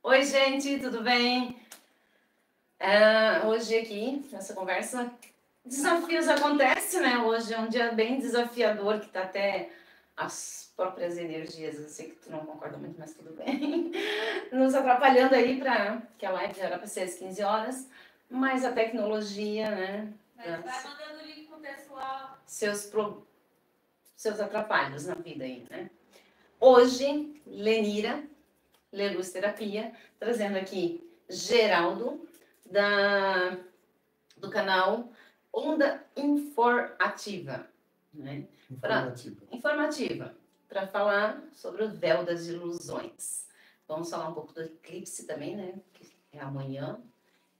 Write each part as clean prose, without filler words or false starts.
Oi, gente, tudo bem? Hoje aqui, nessa conversa, desafios acontecem, né? Hoje é um dia bem desafiador, que tá até as próprias energias, eu sei que tu não concorda muito, mas tudo bem, nos atrapalhando aí para que a live já era para ser às 15 horas, mas a tecnologia, né? Mas vai mandando o link pro pessoal. Seus atrapalhos na vida aí, né? Hoje, Lenira, Leluz Terapia, trazendo aqui Geraldo, do canal Onda Informativa, né? Informativa, para falar sobre o véu das ilusões. Vamos falar um pouco do eclipse também, né? Que é amanhã.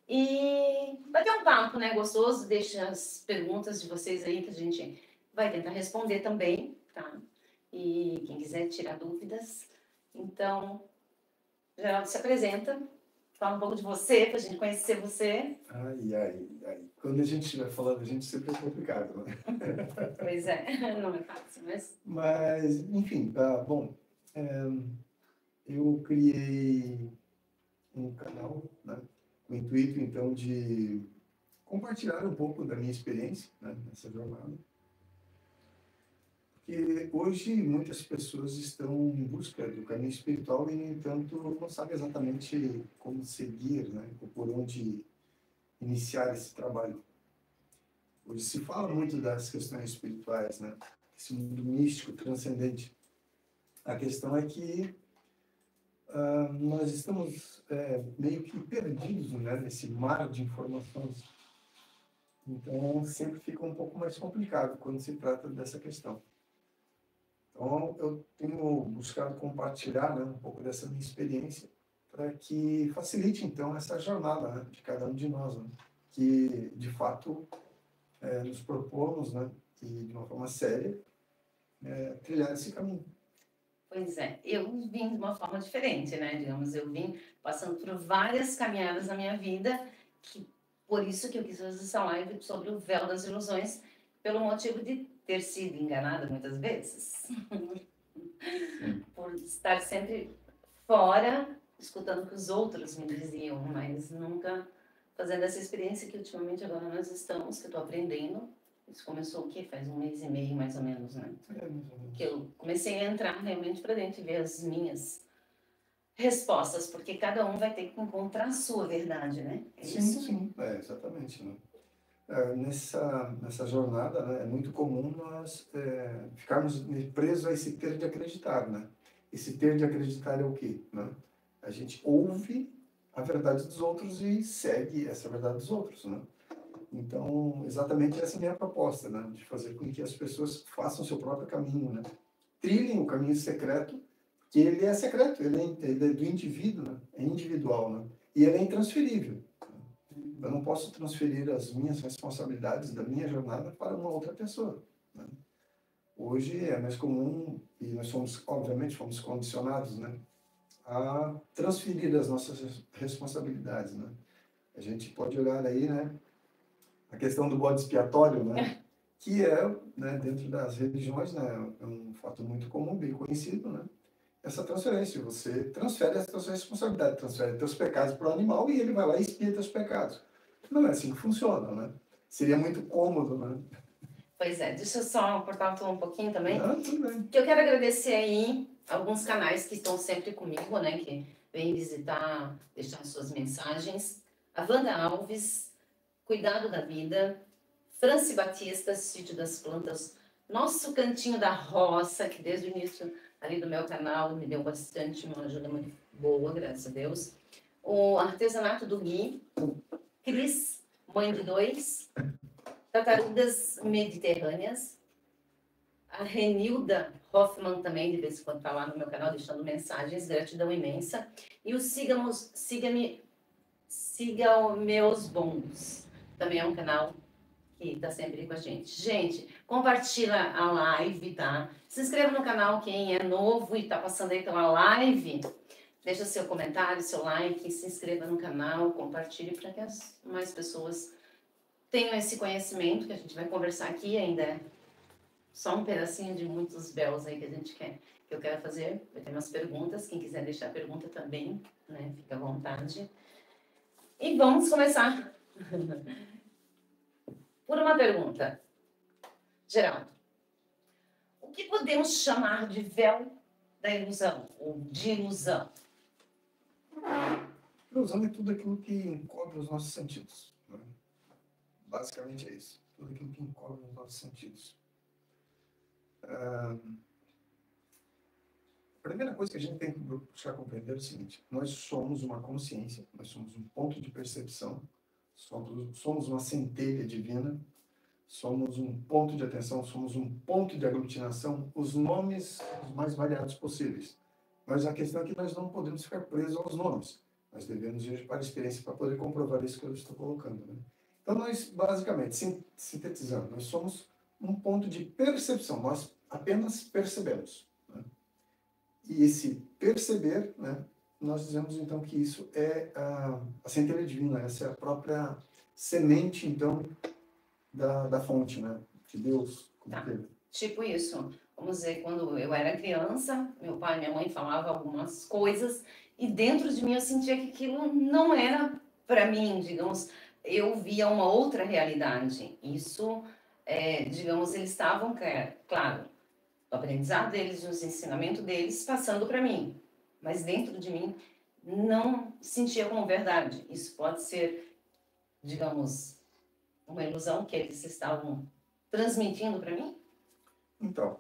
E bater um papo, né? Gostoso. Deixa as perguntas de vocês aí que a gente vai tentar responder também, tá? E quem quiser tirar dúvidas. Então, Geraldo se apresenta, fala um pouco de você, para a gente conhecer você. Ai. Quando a gente estiver falando, a gente sempre é complicado, né? Pois é, não é fácil, mas... Mas, enfim, bom, eu criei um canal, né, com o intuito, então, de compartilhar um pouco da minha experiência, né, nessa jornada. Porque hoje muitas pessoas estão em busca do caminho espiritual e, no entanto, não sabem exatamente como seguir, né, ou por onde iniciar esse trabalho. Hoje se fala muito das questões espirituais, né? Esse mundo místico, transcendente. A questão é que nós estamos meio que perdidos, né, nesse mar de informações. Então, sempre fica um pouco mais complicado quando se trata dessa questão. Então, eu tenho buscado compartilhar, né, um pouco dessa minha experiência para que facilite, então, essa jornada, né, de cada um de nós, né, que, de fato, nos propomos, né, e de uma forma séria, trilhar esse caminho. Pois é, eu vim de uma forma diferente, né? Digamos, eu vim passando por várias caminhadas na minha vida, por isso que eu quis fazer essa live sobre o véu das ilusões, pelo motivo de ter sido enganada muitas vezes. Por estar sempre fora, escutando o que os outros me diziam, mas nunca fazendo essa experiência que ultimamente agora nós estamos, que eu estou aprendendo. Isso começou o quê? Faz 1 mês e meio, mais ou menos, né? Que eu comecei a entrar realmente para dentro e ver as minhas respostas, porque cada um vai ter que encontrar a sua verdade, né? É isso? Sim, exatamente, né? Nessa jornada, né, é muito comum nós ficarmos presos a esse ter de acreditar, né? Esse ter de acreditar é o quê, né? A gente ouve a verdade dos outros e segue essa verdade dos outros, né? Então, exatamente essa é a minha proposta, né? De fazer com que as pessoas façam o seu próprio caminho, né? Trilhem o caminho secreto, que ele é secreto, ele é do indivíduo, né? É individual, né? E ele é intransferível. Eu não posso transferir as minhas responsabilidades da minha jornada para uma outra pessoa, né? Hoje é mais comum, e nós obviamente, fomos condicionados, né, a transferir as nossas responsabilidades, né? A gente pode olhar aí, né, a questão do bode expiatório, né, que é, né, dentro das religiões, né, é um fato muito comum, bem conhecido, né? Essa transferência, você transfere as suas responsabilidades, transfere teus pecados para o animal e ele vai lá e expia teus pecados. Não é assim que funciona, né? Seria muito cômodo, né? Pois é, deixa eu só cortar um pouquinho também. Tudo bem. Que eu quero agradecer aí alguns canais que estão sempre comigo, né? Que vêm visitar, deixar suas mensagens. A Wanda Alves, Cuidado da Vida, Franci Batista, Sítio das Plantas, Nosso Cantinho da Roça, que desde o início ali do meu canal me deu bastante, uma ajuda muito boa, graças a Deus. O Artesanato do Gui, Cris, Mãe de Dois, Tartarugas Mediterrâneas, a Renilda Hoffman também, de vez em quando está lá no meu canal, deixando mensagens, gratidão imensa. E o Siga os Meus Bons, também é um canal que está sempre com a gente. Gente, compartilha a live, tá? Se inscreva no canal quem é novo e está passando aí pela live. Deixa seu comentário, seu like, se inscreva no canal, compartilhe para que mais pessoas tenham esse conhecimento que a gente vai conversar aqui ainda. Só um pedacinho de muitos véus aí que a gente quer que eu quero fazer. Eu tenho umas perguntas, quem quiser deixar pergunta também, né? Fica à vontade. E vamos começar por uma pergunta. Geraldo, o que podemos chamar de véu da ilusão, ou de ilusão? Ilusão é tudo aquilo que encobre os nossos sentidos, né? Basicamente é isso. Tudo aquilo que encobre os nossos sentidos. A primeira coisa que a gente tem que buscar compreender é o seguinte: nós somos uma consciência, nós somos um ponto de percepção, somos uma centelha divina, somos um ponto de atenção, somos um ponto de aglutinação, os nomes os mais variados possíveis. Mas a questão é que nós não podemos ficar presos aos nomes. Nós devemos ir para a experiência para poder comprovar isso que eu estou colocando, né? Então, nós, basicamente, sintetizando, nós somos um ponto de percepção, nós apenas percebemos, né? E esse perceber, né, nós dizemos, então, que isso é a centelha divina, essa é a própria semente, então, da fonte, né, de Deus. Tá. Tipo isso, vamos dizer, quando eu era criança, meu pai e minha mãe falavam algumas coisas e dentro de mim eu sentia que aquilo não era para mim, digamos, eu via uma outra realidade. Isso, digamos, eles estavam, claro, o aprendizado deles, os ensinamentos deles passando para mim, mas dentro de mim não sentia como verdade. Isso pode ser, digamos, uma ilusão que eles estavam transmitindo para mim? Então,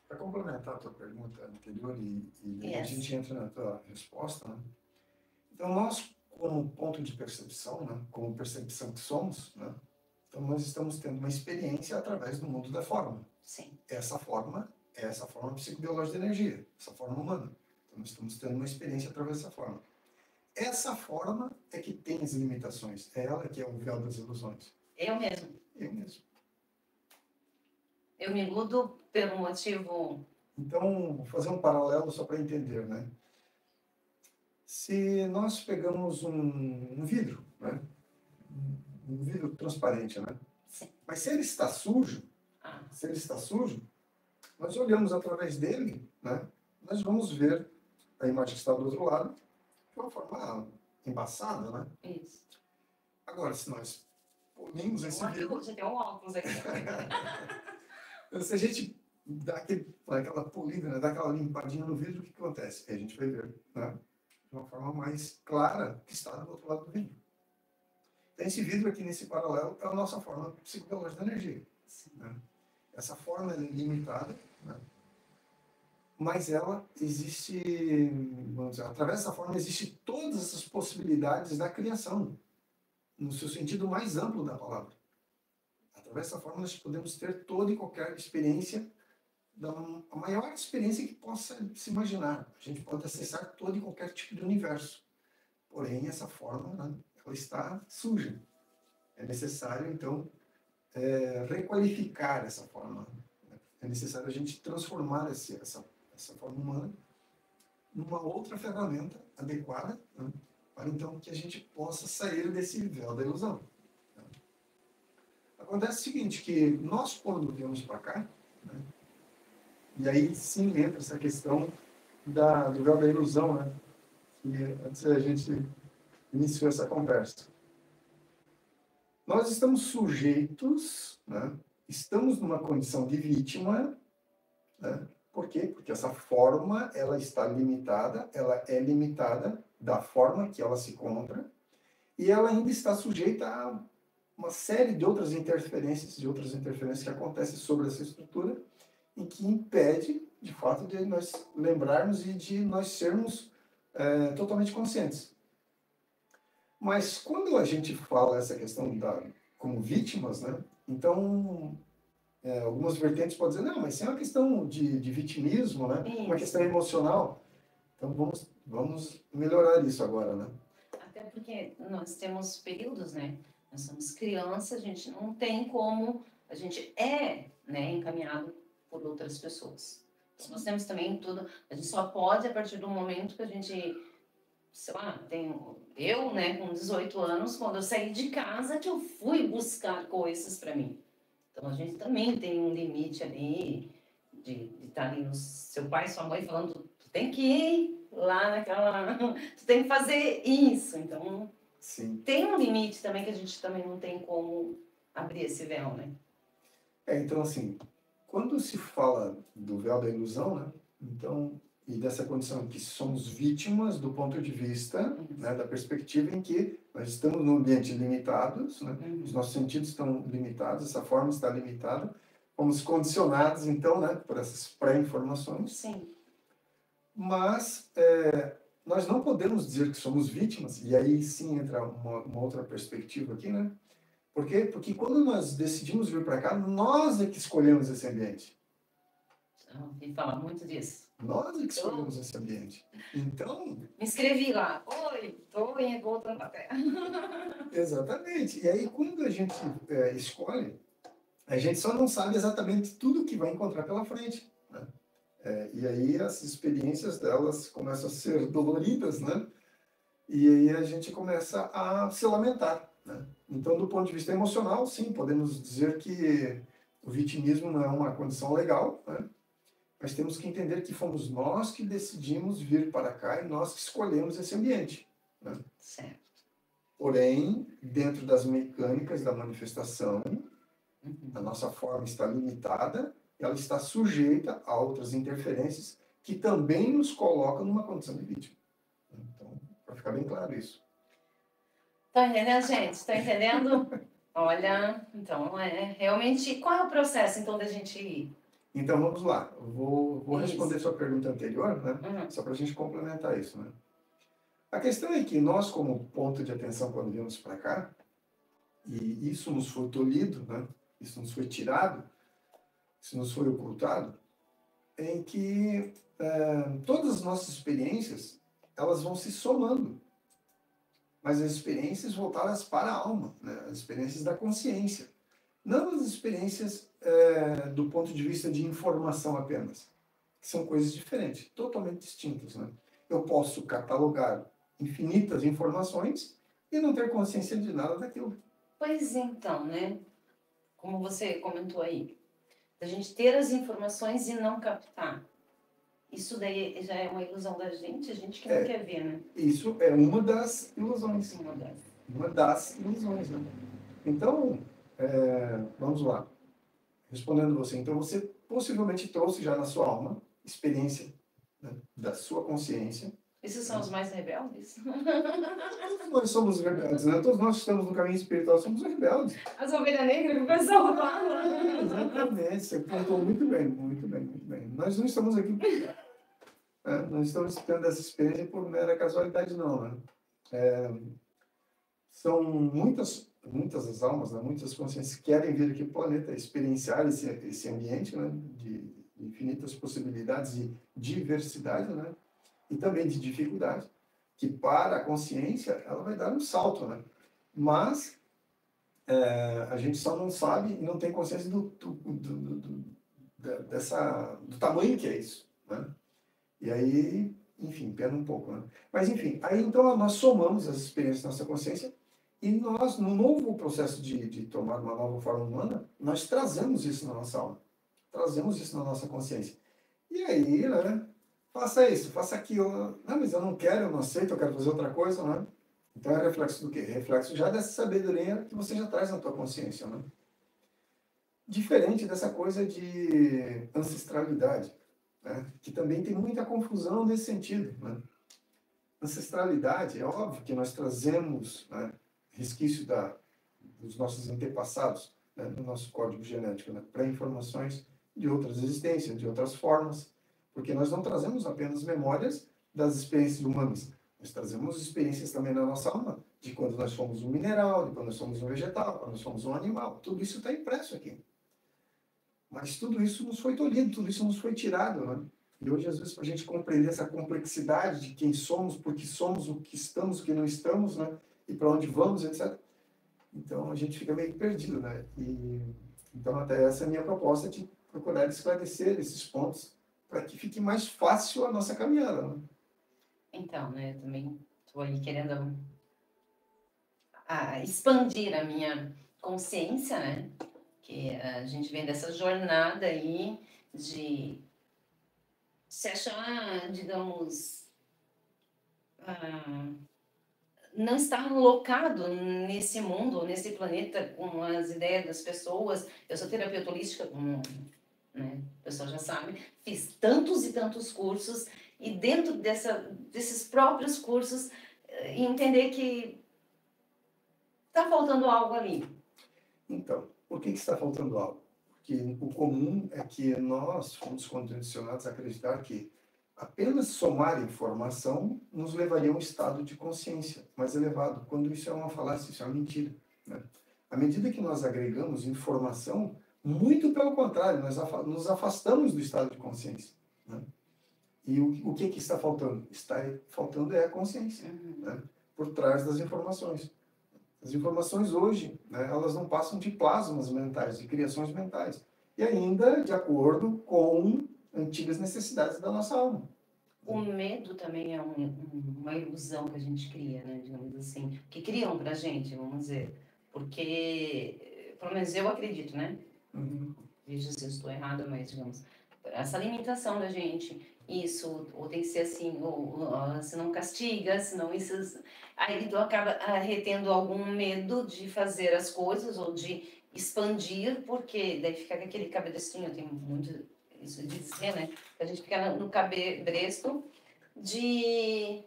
para complementar a tua pergunta anterior e a gente entra na tua resposta, né? Então, nós, como ponto de percepção, né, como percepção que somos, né, então nós estamos tendo uma experiência através do mundo da forma. Sim. Essa forma é essa forma psicobiológica de energia, essa forma humana. Então, nós estamos tendo uma experiência através dessa forma. Essa forma é que tem as limitações, é ela que é o véu das ilusões. Eu mesmo. Eu mesmo. Eu me iludo pelo motivo... Então, vou fazer um paralelo só para entender, né? Se nós pegamos um vidro, né? Um vidro transparente, né? Sim. Mas se ele está sujo, nós olhamos através dele, né? Nós vamos ver a imagem que está do outro lado de uma forma embaçada, né? Isso. Agora, se nós polimos esse vidro... Você tem um óculos aqui. Se a gente dá aquela polida, né? Dá aquela limpadinha no vidro, o que acontece? Aí a gente vai ver, né? De uma forma mais clara que está do outro lado do vidro. Então, esse vidro aqui nesse paralelo é a nossa forma psicobiológica da energia, né? Essa forma é limitada, né? Mas ela existe, vamos dizer, através dessa forma existe todas essas possibilidades da criação, no seu sentido mais amplo da palavra. Através dessa forma nós podemos ter toda e qualquer experiência, a maior experiência que possa se imaginar. A gente pode acessar todo e qualquer tipo de universo. Porém, essa forma, né, ela está suja. É necessário, então, requalificar essa forma. É necessário a gente transformar essa forma humana numa outra ferramenta adequada, né, para então que a gente possa sair desse véu da ilusão. Acontece o seguinte, que nós quando viemos para cá, né, e aí sim entra essa questão do véu da ilusão, né, que antes a gente iniciou essa conversa. Nós estamos sujeitos, né, estamos numa condição de vítima, né, por quê? Porque essa forma, ela está limitada, ela é limitada da forma que ela se encontra, e ela ainda está sujeita a uma série de outras interferências que acontecem sobre essa estrutura, em que impede, de fato, de nós lembrarmos e de nós sermos totalmente conscientes. Mas quando a gente fala essa questão como vítimas, né, então algumas vertentes podem dizer, não, mas isso é uma questão de vitimismo, né, uma questão emocional. Então vamos melhorar isso agora, né? Até porque nós temos períodos, né? Nós somos crianças, a gente não tem como, a gente né, encaminhado por outras pessoas. Então, nós temos também tudo, a gente só pode a partir do momento que a gente, sei lá, eu, né, com 18 anos, quando eu saí de casa, que eu fui buscar coisas para mim. Então, a gente também tem um limite ali de estar ali no seu pai, sua mãe falando, tu tem que ir lá naquela... Tu tem que fazer isso. Então, Sim. tem um limite também que a gente também não tem como abrir esse véu, né? Então, assim, quando se fala do véu da ilusão, né? Então, e dessa condição em que somos vítimas do ponto de vista, né, da perspectiva em que nós estamos num ambiente limitados, né? Os nossos sentidos estão limitados, essa forma está limitada, fomos condicionados, então, né, por essas pré-informações. Sim. Mas nós não podemos dizer que somos vítimas, e aí sim entra uma outra perspectiva aqui, né? Por quê? Porque quando nós decidimos vir para cá, nós é que escolhemos esse ambiente. E fala muito disso. Nós é que escolhemos esse ambiente. Então... Me inscrevi lá. Oi, estou voltando para a Terra. Exatamente. E aí, quando a gente escolhe, a gente só não sabe exatamente tudo que vai encontrar pela frente, né? E aí as experiências delas começam a ser doloridas, né? E aí a gente começa a se lamentar, né? Então, do ponto de vista emocional, sim, podemos dizer que o vitimismo não é uma condição legal, né? Mas temos que entender que fomos nós que decidimos vir para cá e nós que escolhemos esse ambiente, né? Certo. Porém, dentro das mecânicas da manifestação, a nossa forma está limitada, ela está sujeita a outras interferências que também nos colocam numa condição de vítima. Então, para ficar bem claro isso. Tá entendendo, gente? Tá entendendo? Olha, então, realmente, qual é o processo, então, da gente ir? Então, vamos lá. Eu vou responder sua pergunta anterior, né? Uhum. Só para a gente complementar isso, né? A questão é que nós, como ponto de atenção quando viemos para cá, e isso nos foi tolhido, né? Isso nos foi tirado, isso nos foi ocultado, em que todas as nossas experiências, elas vão se somando. Mas as experiências voltadas para a alma, né? As experiências da consciência. Não as experiências do ponto de vista de informação apenas, que são coisas diferentes, totalmente distintas, né? Eu posso catalogar infinitas informações e não ter consciência de nada daquilo. Pois então, né? Como você comentou aí, da gente ter as informações e não captar. Isso daí já é uma ilusão da gente, a gente que não quer ver, né? Isso é uma das ilusões. Uma das ilusões, né? Então, vamos lá. Respondendo você, então você possivelmente trouxe já na sua alma experiência, né, da sua consciência. Esses são os mais rebeldes? Todos nós somos rebeldes, né? Todos nós que estamos no caminho espiritual somos rebeldes. As ovelhas negras que o pessoal fala. Exatamente, você contou muito bem, muito bem, muito bem. Nós não estamos aqui não estamos tendo essa experiência por mera casualidade, não, né? São muitas as almas, né? Muitas consciências que querem vir aqui para o planeta experienciar esse ambiente, né? De infinitas possibilidades e diversidade, né? E também de dificuldade, que para a consciência ela vai dar um salto, né? Mas a gente só não sabe e não tem consciência do tamanho que é isso, né? E aí, enfim, pena um pouco, né? Mas enfim, aí então nós somamos as experiências da nossa consciência e nós, no novo processo de tomar uma nova forma humana, nós trazemos isso na nossa alma, trazemos isso na nossa consciência. E aí, né? Faça isso, faça aquilo. Não, mas eu não quero, eu não aceito, eu quero fazer outra coisa, né? Então é reflexo do quê? Reflexo já dessa sabedoria que você já traz na tua consciência, né? Diferente dessa coisa de ancestralidade, né? Que também tem muita confusão nesse sentido, né? Ancestralidade, é óbvio que nós trazemos, né, resquício dos nossos antepassados, né, no nosso código genético, né, para informações de outras existências, de outras formas, porque nós não trazemos apenas memórias das experiências humanas, nós trazemos experiências também na nossa alma, de quando nós fomos um mineral, de quando nós somos um vegetal, quando nós somos um animal, tudo isso está impresso aqui. Mas tudo isso nos foi tolhido, tudo isso nos foi tirado, né? E hoje, às vezes, para a gente compreender essa complexidade de quem somos, por que somos, o que estamos, o que não estamos, né? E para onde vamos, etc. Então, a gente fica meio perdido, né? Então, até essa é a minha proposta de procurar esclarecer esses pontos para que fique mais fácil a nossa caminhada, né? Então, né? Eu também estou aí querendo expandir a minha consciência, né? Que a gente vem dessa jornada aí de se achar, digamos, ah, não estar locado nesse mundo, nesse planeta, com as ideias das pessoas. Eu sou terapeuta holística, como, né, o pessoal já sabe, fiz tantos e tantos cursos, e dentro desses próprios cursos, entender que está faltando algo ali. Então, por que está faltando algo? Porque o comum é que nós fomos condicionados a acreditar que apenas somar informação nos levaria a um estado de consciência mais elevado, quando isso é uma falácia, isso é uma mentira, né? À medida que nós agregamos informação, muito pelo contrário, nós nos afastamos do estado de consciência, né? E o que está faltando? Está faltando é a consciência, né, por trás das informações. As informações hoje, né, elas não passam de plasmas mentais, de criações mentais. E ainda de acordo com antigas necessidades da nossa alma. O medo também é uma ilusão que a gente cria, né, digamos assim. Que criam pra gente, vamos dizer. Porque, pelo menos eu acredito, né? Veja se eu estou errada, mas, digamos, essa limitação da gente, isso, ou tem que ser assim, ou se não castiga, senão isso... Aí tu acaba retendo algum medo de fazer as coisas, ou de expandir, porque daí fica aquele cabrecinho, eu tenho muito isso de dizer, né? A gente fica no cabresto de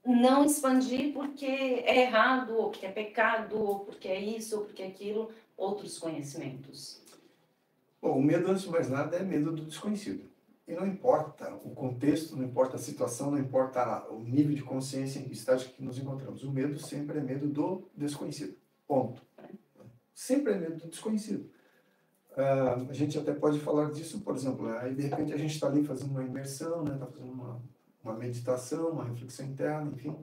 não expandir porque é errado, ou porque é pecado, ou porque é isso, ou porque é aquilo, outros conhecimentos. Bom, o medo, antes de mais nada, é medo do desconhecido. E não importa o contexto, não importa a situação, não importa o nível de consciência e estágio que nos encontramos. O medo sempre é medo do desconhecido. Ponto. Sempre é medo do desconhecido. A gente até pode falar disso, por exemplo, né? Aí de repente a gente está ali fazendo uma imersão, né? Está fazendo uma meditação, uma reflexão interna, enfim.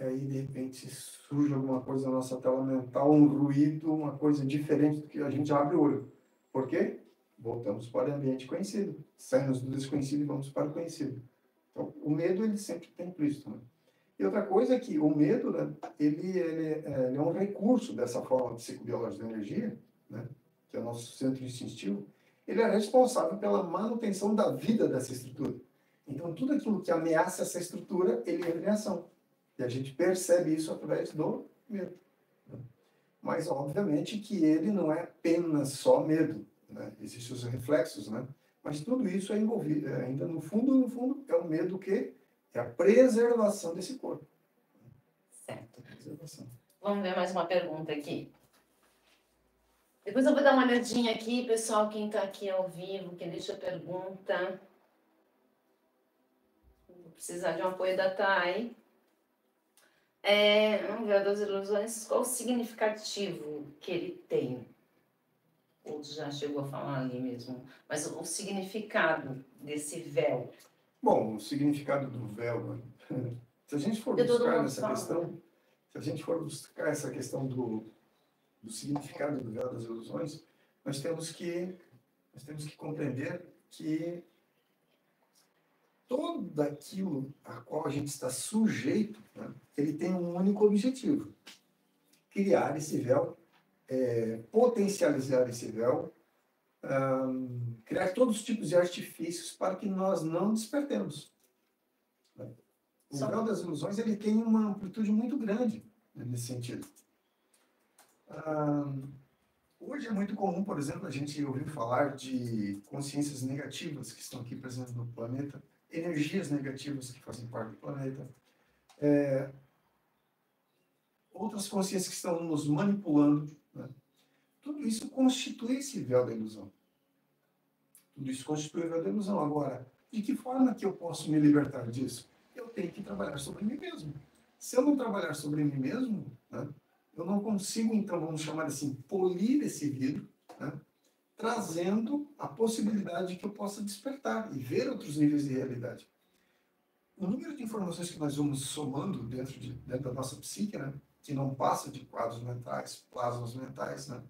E aí de repente surge alguma coisa na nossa tela mental, um ruído, uma coisa diferente do que a gente abre o olho. Por quê? Voltamos para o ambiente conhecido. Saímos do desconhecido e vamos para o conhecido. Então, o medo, ele sempre tem implícito, né? E outra coisa é que o medo, né, ele é um recurso dessa forma psicobiológica da energia, né, que é o nosso centro instintivo. Ele é responsável pela manutenção da vida dessa estrutura. Então, tudo aquilo que ameaça essa estrutura, ele é reação. E a gente percebe isso através do medo. Mas, obviamente, que ele não é apenas só medo, né? Existem os reflexos, né? Mas tudo isso é envolvido, ainda no fundo, é o medo que é a preservação desse corpo. Certo. Preservação. Vamos ver mais uma pergunta aqui. Depois eu vou dar uma olhadinha aqui, pessoal, quem está aqui ao vivo, quem deixa pergunta. Vou precisar de um apoio da Thay. Vamos ver, das ilusões, qual o significativo que ele tem? Ou já chegou a falar ali mesmo, mas o significado desse véu. Bom, o significado do véu, né? Se a gente for buscar nessa questão, se a gente for buscar essa questão do significado do véu das ilusões, nós temos que compreender que tudo aquilo a qual a gente está sujeito, né, ele tem um único objetivo: criar esse véu, potencializar esse véu, criar todos os tipos de artifícios para que nós não despertemos. O véu das ilusões, ele tem uma amplitude muito grande, né, nesse sentido. Hoje é muito comum, por exemplo, a gente ouvir falar de consciências negativas que estão aqui presentes no planeta, energias negativas que fazem parte do planeta, outras consciências que estão nos manipulando, né? Tudo isso constitui esse véu da ilusão. Tudo isso constitui o véu da ilusão. Agora, de que forma que eu posso me libertar disso? Eu tenho que trabalhar sobre mim mesmo. Se eu não trabalhar sobre mim mesmo, né, eu não consigo, então, vamos chamar assim, polir esse vidro, né, trazendo a possibilidade de que eu possa despertar e ver outros níveis de realidade. O número de informações que nós vamos somando dentro da nossa psique, né, que não passa de quadros mentais, plasmas mentais, né,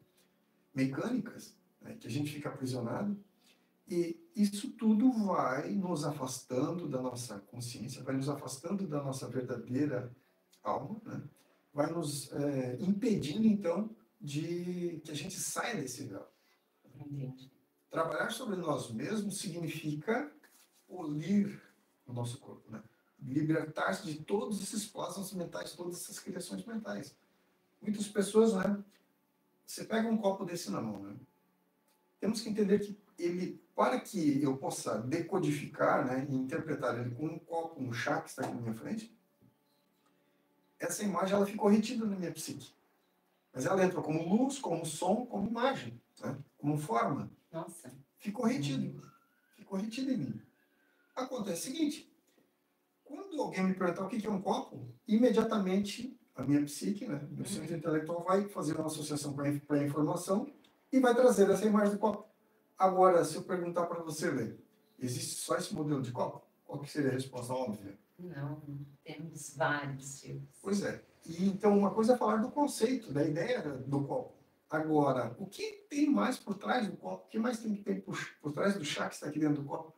mecânicas, né, que a gente fica aprisionado, e isso tudo vai nos afastando da nossa consciência, vai nos afastando da nossa verdadeira alma, né, vai nos impedindo, então, de que a gente saia desse véu. Entendi. trabalhar sobre nós mesmos significa polir o nosso corpo, né? Libertar-se de todos esses plasmas mentais, todas essas criações mentais. Muitas pessoas, né? Você pega um copo desse na mão, né? Temos que entender que ele, para que eu possa decodificar, né, e interpretar ele com um copo, um chá que está aqui na minha frente, essa imagem ela ficou retida na minha psique. Mas ela entra como luz, como som, como imagem, né? Como forma. Nossa. Ficou retido. Ficou retido em mim. Acontece o seguinte, quando alguém me perguntar o que é um copo, imediatamente a minha psique, né, meu centro intelectual vai fazer uma associação com a informação e vai trazer essa imagem do copo. Agora, se eu perguntar para você, Lê, existe só esse modelo de copo? Qual que seria a resposta óbvia? Não, temos vários tipos. Pois é. E, então, uma coisa é falar do conceito, da ideia do copo. Agora, o que tem mais por trás do copo? O que mais tem que ter por trás do chá que está aqui dentro do copo?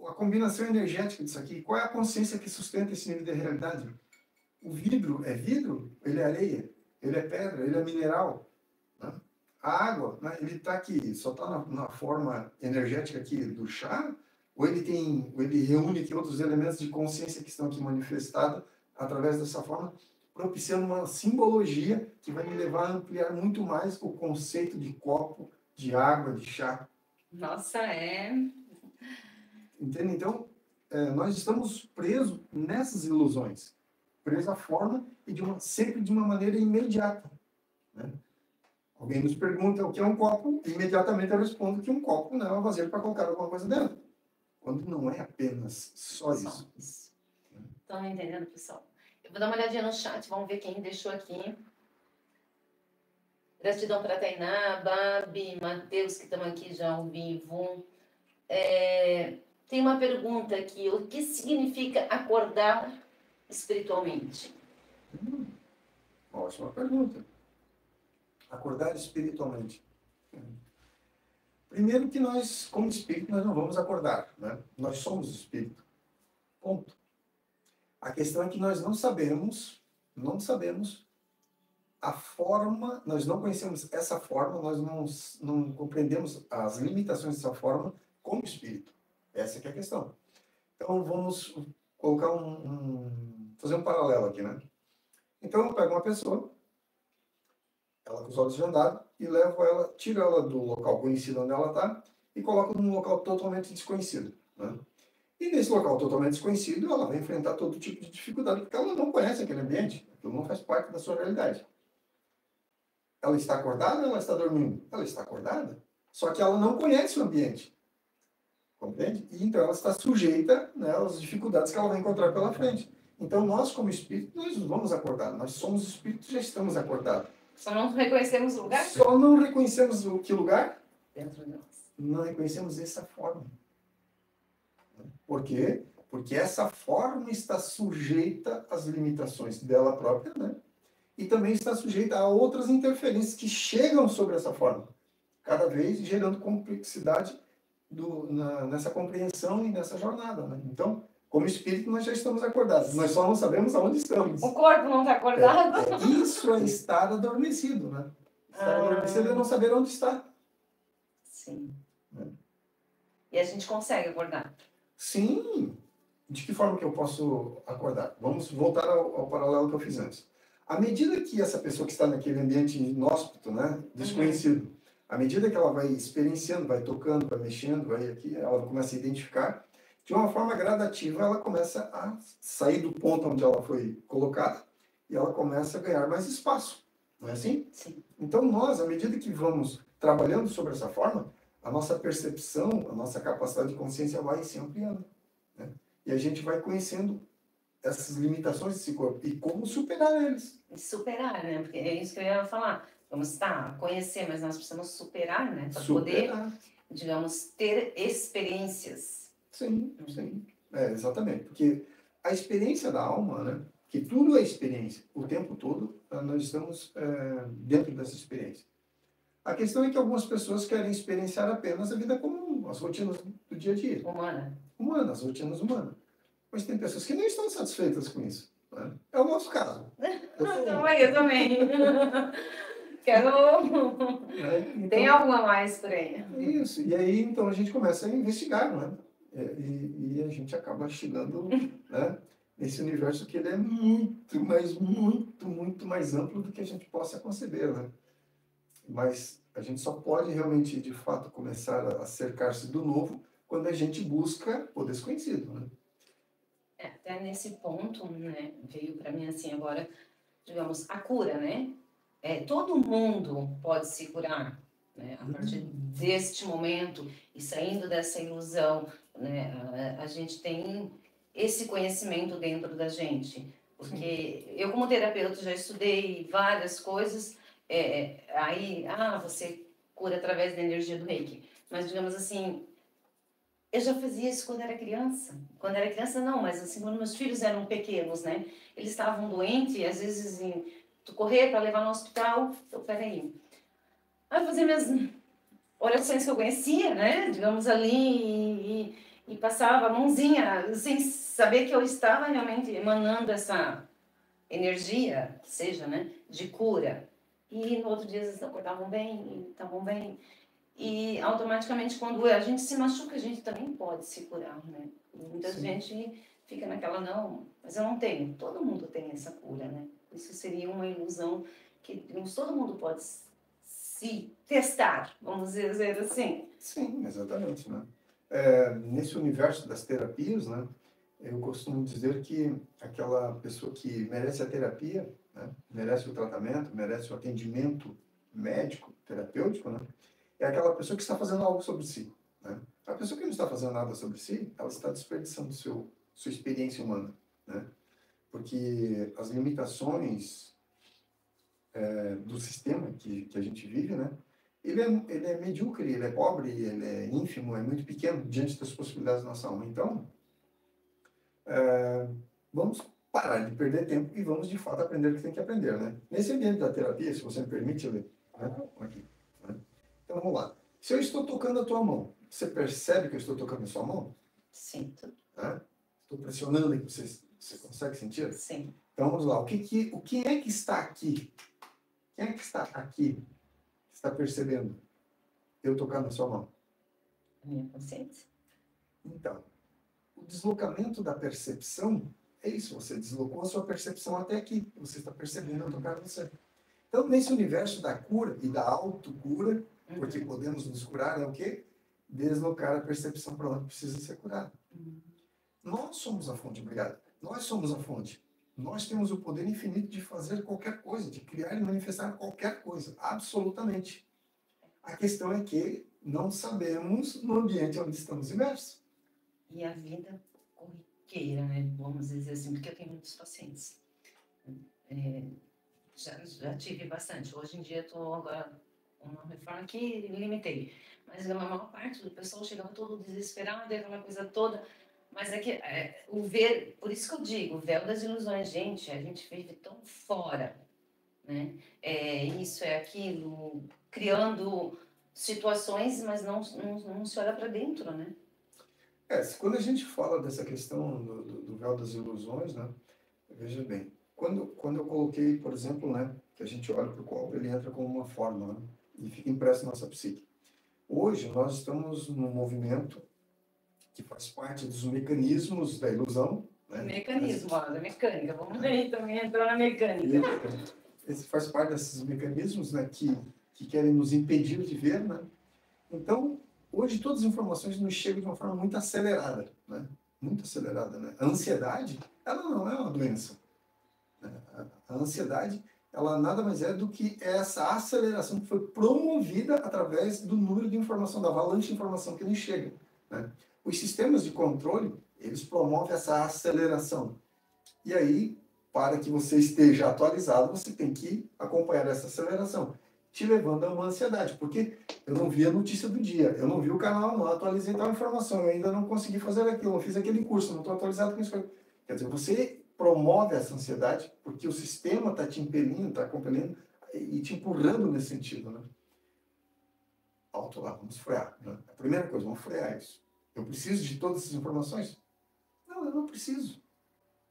A combinação energética disso aqui. Qual é a consciência que sustenta esse nível de realidade? O vidro é vidro? Ele é areia? Ele é pedra? Ele é mineral? Né? A água, né? Ele está aqui, só está na forma energética aqui do chá? Ou ele reúne aqui outros elementos de consciência que estão aqui manifestados através dessa forma, propiciando uma simbologia que vai me levar a ampliar muito mais o conceito de copo, de água, de chá. Nossa, é. Entende? Então, nós estamos presos nessas ilusões, presos à forma e sempre de uma maneira imediata. Né? Alguém nos pergunta o que é um copo, imediatamente eu respondo que um copo não é uma vasilha para colocar alguma coisa dentro. Quando não é apenas só isso. Estão entendendo, pessoal? Eu vou dar uma olhadinha no chat, vamos ver quem deixou aqui. Gratidão para Tainá, Babi, Matheus, que estão aqui já ao vivo. Tem uma pergunta aqui, o que significa acordar espiritualmente? Ótima pergunta. Acordar espiritualmente. Primeiro que nós, como espírito, nós não vamos acordar, né? Nós somos espírito. Ponto. A questão é que nós não sabemos a forma, nós não conhecemos essa forma, nós não compreendemos as limitações dessa forma como espírito. Essa que é a questão. Então, vamos colocar fazer um paralelo aqui, né? Então, eu pego uma pessoa, ela com os olhos vendados, e levo ela, tiro ela do local conhecido onde ela está, e coloco num local totalmente desconhecido, né? E nesse local totalmente desconhecido, ela vai enfrentar todo tipo de dificuldade, porque ela não conhece aquele ambiente, aquilo não faz parte da sua realidade. Ela está acordada ou ela está dormindo? Ela está acordada, só que ela não conhece o ambiente. Compreende? E então ela está sujeita, né, às dificuldades que ela vai encontrar pela frente. Então nós, como espírito, nós vamos acordar. Nós somos espíritos e já estamos acordados. Só não reconhecemos o lugar? Só não reconhecemos o que lugar? Dentro de nós. Não reconhecemos essa forma. Por quê? Porque essa forma está sujeita às limitações dela própria, né? E também está sujeita a outras interferências que chegam sobre essa forma, cada vez gerando complexidade nessa compreensão e nessa jornada, né? Então, como espírito, nós já estamos acordados, nós só não sabemos aonde estamos. O corpo não está acordado? Isso é estar adormecido, né? Estar adormecido é não saber onde está. Sim. E a gente consegue acordar? Sim. De que forma que eu posso acordar? Vamos voltar ao paralelo que eu fiz antes. À medida que essa pessoa que está naquele ambiente inóspito, né, desconhecido, à medida que ela vai experienciando, vai tocando, vai mexendo, vai aqui, ela começa a identificar, de uma forma gradativa, ela começa a sair do ponto onde ela foi colocada e ela começa a ganhar mais espaço. Não é assim? Sim. Então nós, à medida que vamos trabalhando sobre essa forma, a nossa percepção, a nossa capacidade de consciência vai se ampliando, né? E a gente vai conhecendo essas limitações desse corpo e como superar eles. Superar, né? Porque é isso que eu ia falar. Vamos conhecer, mas nós precisamos superar, né? Para Superar. poder, digamos, ter experiências. Sim, sim. Exatamente. Porque a experiência da alma, né? Que tudo é experiência. O tempo todo nós estamos dentro dessa experiência. A questão é que algumas pessoas querem experienciar apenas a vida comum, as rotinas do dia a dia. Humana, as rotinas humanas. Mas tem pessoas que não estão satisfeitas com isso. Né? É o nosso caso. Eu também. Quero... Né? Então, Tem algo a mais por aí. isso. E aí, então, a gente começa a investigar, não é? E a gente acaba chegando, né, nesse universo que ele é muito, mas muito mais amplo do que a gente possa conceber, né? Mas a gente só pode realmente, de fato, começar a cercar-se do novo quando a gente busca o desconhecido, né? Até nesse ponto, né, veio para mim assim agora, digamos, a cura, né? Todo mundo pode se curar, né? A partir deste momento e saindo dessa ilusão, né? A gente tem esse conhecimento dentro da gente, porque eu como terapeuta já estudei várias coisas, você cura através da energia do Reiki, mas digamos assim, eu já fazia isso quando era criança. Quando era criança, não, mas assim, quando meus filhos eram pequenos, né? Eles estavam doentes, e às vezes tu correr para levar no hospital. Então, peraí. Aí eu fazia minhas orações que eu conhecia, né? Digamos ali, e passava a mãozinha, sem saber que eu estava realmente emanando essa energia, que seja, né? De cura. E no outro dia eles acordavam bem, e estavam bem. E automaticamente, quando a gente se machuca, a gente também pode se curar, né? E muita Sim. gente fica naquela, não, mas eu não tenho. Todo mundo tem essa cura, né? Isso seria uma ilusão que digamos, todo mundo pode se testar, vamos dizer assim. Sim, exatamente, né? Nesse universo das terapias, né, eu costumo dizer que aquela pessoa que merece a terapia, né, merece o tratamento, merece o atendimento médico, terapêutico, né, é aquela pessoa que está fazendo algo sobre si, né? A pessoa que não está fazendo nada sobre si, ela está desperdiçando sua experiência humana, né? Porque as limitações do sistema que a gente vive, né? Ele é medíocre, ele é pobre, ele é ínfimo, é muito pequeno diante das possibilidades da nossa alma. Então, vamos parar de perder tempo e vamos, de fato, aprender o que tem que aprender, né? Nesse ambiente da terapia, se você me permite, ler, né? Aqui, né? Então, vamos lá. Se eu estou tocando a tua mão, você percebe que eu estou tocando a sua mão? Sinto. Né? Estou pressionando aqui, você consegue sentir? Sim. Então, vamos lá. O que é que está aqui? Quem é que está aqui? Está percebendo eu tocar na sua mão? A minha consciência. Então, o deslocamento da percepção é isso. Você deslocou a sua percepção até aqui. Você está percebendo eu tocar você. Então, nesse universo da cura e da autocura, porque podemos nos curar, é o quê? Deslocar a percepção para onde precisa ser curada. Nós somos a fonte, obrigado. Nós somos a fonte. Nós temos o poder infinito de fazer qualquer coisa, de criar e manifestar qualquer coisa, absolutamente. A questão é que não sabemos no ambiente onde estamos imersos. E a vida corriqueira, né? Vamos dizer assim, porque eu tenho muitos pacientes. Já tive bastante. Hoje em dia estou agora uma reforma que limitei. Mas a maior parte do pessoal chegava todo desesperado, aquela coisa toda. Mas é que o ver, por isso que eu digo, o véu das ilusões, gente, a gente vive tão fora, né? Isso, é aquilo, criando situações, mas não se olha para dentro, né? Quando a gente fala dessa questão do véu das ilusões, né? Veja bem, quando eu coloquei, por exemplo, né, que a gente olha para o copo, ele entra como uma forma, né, e fica impresso na nossa psique. Hoje nós estamos num movimento que faz parte dos mecanismos da ilusão. Né? Mecanismo, da mecânica. Vamos aí também entrar na mecânica. Esse faz parte desses mecanismos, né, que querem nos impedir de ver, né? Então, hoje todas as informações nos chegam de uma forma muito acelerada, né? Muito acelerada, né? A ansiedade, ela não é uma doença. Né? A ansiedade, ela nada mais é do que essa aceleração que foi promovida através do número de informação, da avalanche de informação que nos chega. Né? Os sistemas de controle, eles promovem essa aceleração. E aí, para que você esteja atualizado, você tem que acompanhar essa aceleração, te levando a uma ansiedade, porque eu não vi a notícia do dia, eu não vi o canal, não atualizei tal informação, eu ainda não consegui fazer aquilo, não fiz aquele curso, não estou atualizado com isso. Quer dizer, você promove essa ansiedade porque o sistema está te impelindo, está compelindo e te empurrando nesse sentido, né? Alto lá, vamos frear. Né? A primeira coisa, vamos frear isso. Eu preciso de todas essas informações? Não, eu não preciso.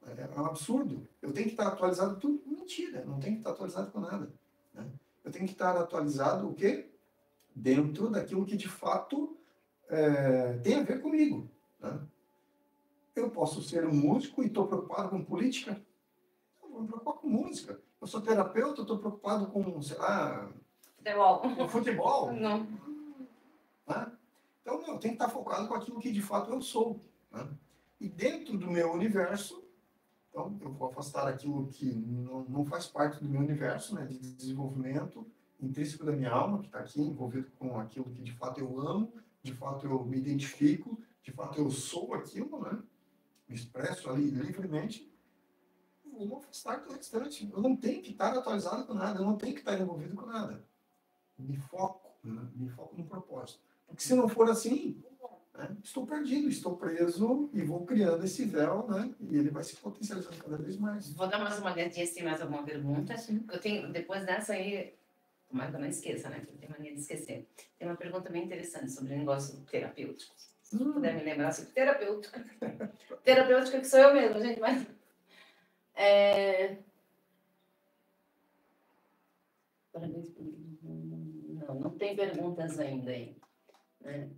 É um absurdo. Eu tenho que estar atualizado tudo. Mentira, não tenho que estar atualizado com nada. Né? eu tenho que estar atualizado o quê? Dentro daquilo que de fato tem a ver comigo, né? Eu posso ser um músico e estou preocupado com política? Eu vou me preocupar com música. Eu sou terapeuta, estou preocupado com, sei lá, Futebol. com futebol. Não. Né? Então, eu tenho que estar focado com aquilo que de fato eu sou. Né? E dentro do meu universo, então, eu vou afastar aquilo que não faz parte do meu universo, né, de desenvolvimento intrínseco da minha alma, que está aqui envolvido com aquilo que de fato eu amo, de fato eu me identifico, de fato eu sou aquilo, né? Me expresso ali livremente. Eu vou afastar do restante. Eu não tenho que estar atualizado com nada, eu não tenho que estar envolvido com nada. Me foco, né? Me foco no propósito. Porque se não for assim, né, estou perdido, estou preso e vou criando esse véu, né? E ele vai se potencializando cada vez mais. Vou dar mais uma olhadinha se tem mais alguma pergunta. Sim. Eu tenho, depois dessa aí, tomara que eu não esqueça, né? Que eu tenho mania de esquecer. Tem uma pergunta bem interessante sobre o negócio terapêutico. Se puder me lembrar sobre terapêutica. Terapêutica que sou eu mesmo, gente, mas... Não tem perguntas ainda aí. Né?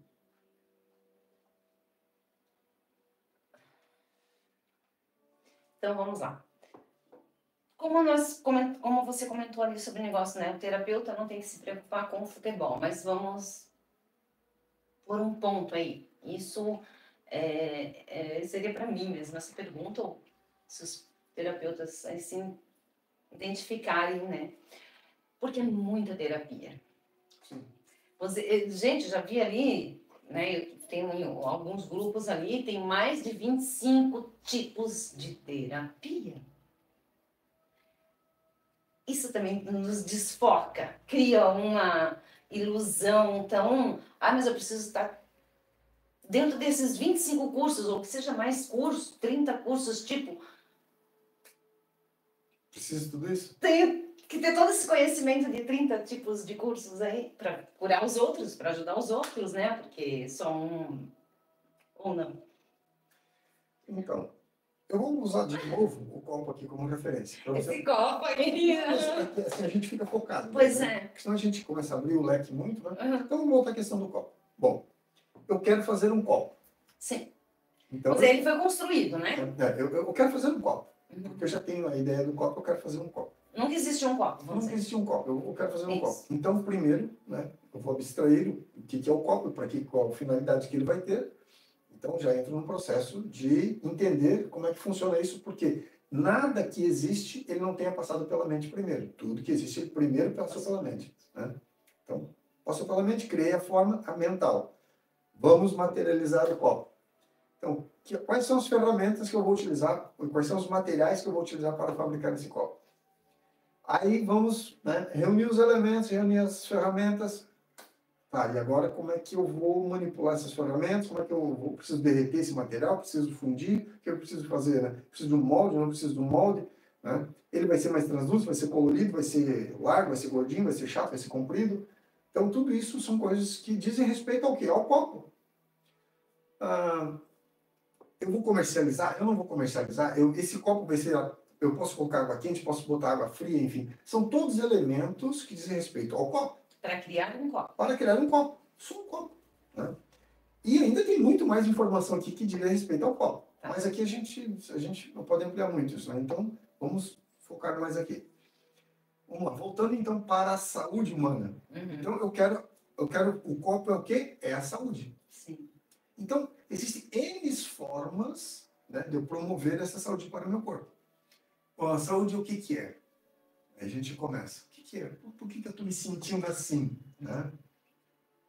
Então, vamos lá. Como você comentou ali sobre o negócio, né? O terapeuta não tem que se preocupar com o futebol, mas vamos por um ponto aí. Isso seria para mim mesmo essa pergunta, ou se os terapeutas assim identificarem, né? Porque é muita terapia. Sim. Gente, já vi ali, né? Eu tenho alguns grupos ali, tem mais de 25 tipos de terapia. Isso também nos desfoca, cria uma ilusão. Então, mas eu preciso estar dentro desses 25 cursos, ou que seja mais cursos, 30 cursos, tipo... Precisa de tudo isso? Tenho que ter todo esse conhecimento de 30 tipos de cursos aí, para curar os outros, para ajudar os outros, né? Porque só um ou não. Então, eu vou usar de novo o copo aqui como referência. Esse copo aí... Assim a gente fica focado. Pois né? é. Porque senão a gente começa a abrir o leque muito, né? Uhum. Então vamos voltar à questão do copo. Bom, eu quero fazer um copo. Sim. Então, Mas ele foi construído, né? Eu quero fazer um copo. Uhum. Porque eu já tenho a ideia do copo, eu quero fazer um copo. Nunca existiu um copo, vamos Nunca dizer. existiu um copo, eu quero fazer um Isso. copo. Então, primeiro, né, eu vou abstrair o que é o copo, qual a finalidade que ele vai ter. Então, já entro num processo de entender como é que funciona isso, porque nada que existe, ele não tenha passado pela mente primeiro. Tudo que existe, ele primeiro passou pela mente. Né? Então, passou pela mente, criei a forma mental. Vamos materializar o copo. Então, quais são as ferramentas que eu vou utilizar, quais são os materiais que eu vou utilizar para fabricar esse copo? Aí vamos, né, reunir os elementos, reunir as ferramentas. Tá, e agora como é que eu vou manipular essas ferramentas? Como é que eu preciso derreter esse material? Preciso fundir? O que eu preciso fazer? Né? Preciso de um molde? Não preciso de um molde? Né? Ele vai ser mais translúcido, vai ser colorido, vai ser largo, vai ser gordinho, vai ser chato, vai ser comprido. Então, tudo isso são coisas que dizem respeito ao quê? Ao copo. Eu vou comercializar? Eu não vou comercializar? Esse copo vai ser... Eu posso colocar água quente, posso botar água fria, enfim. São todos elementos que dizem respeito ao copo. Para criar um copo. Para criar um copo. Só um copo. Né? E ainda tem muito mais informação aqui que diz respeito ao copo. Tá. Mas aqui a gente não pode ampliar muito isso. Né? Então, vamos focar mais aqui. Vamos lá. Voltando, então, para a saúde humana. Uhum. Então, eu quero... O copo é o quê? É a saúde. Sim. Então, existem N formas, né, de eu promover essa saúde para o meu corpo. Bom, a saúde, o que é? Aí a gente começa. O que é? Por que eu estou me sentindo assim? Né?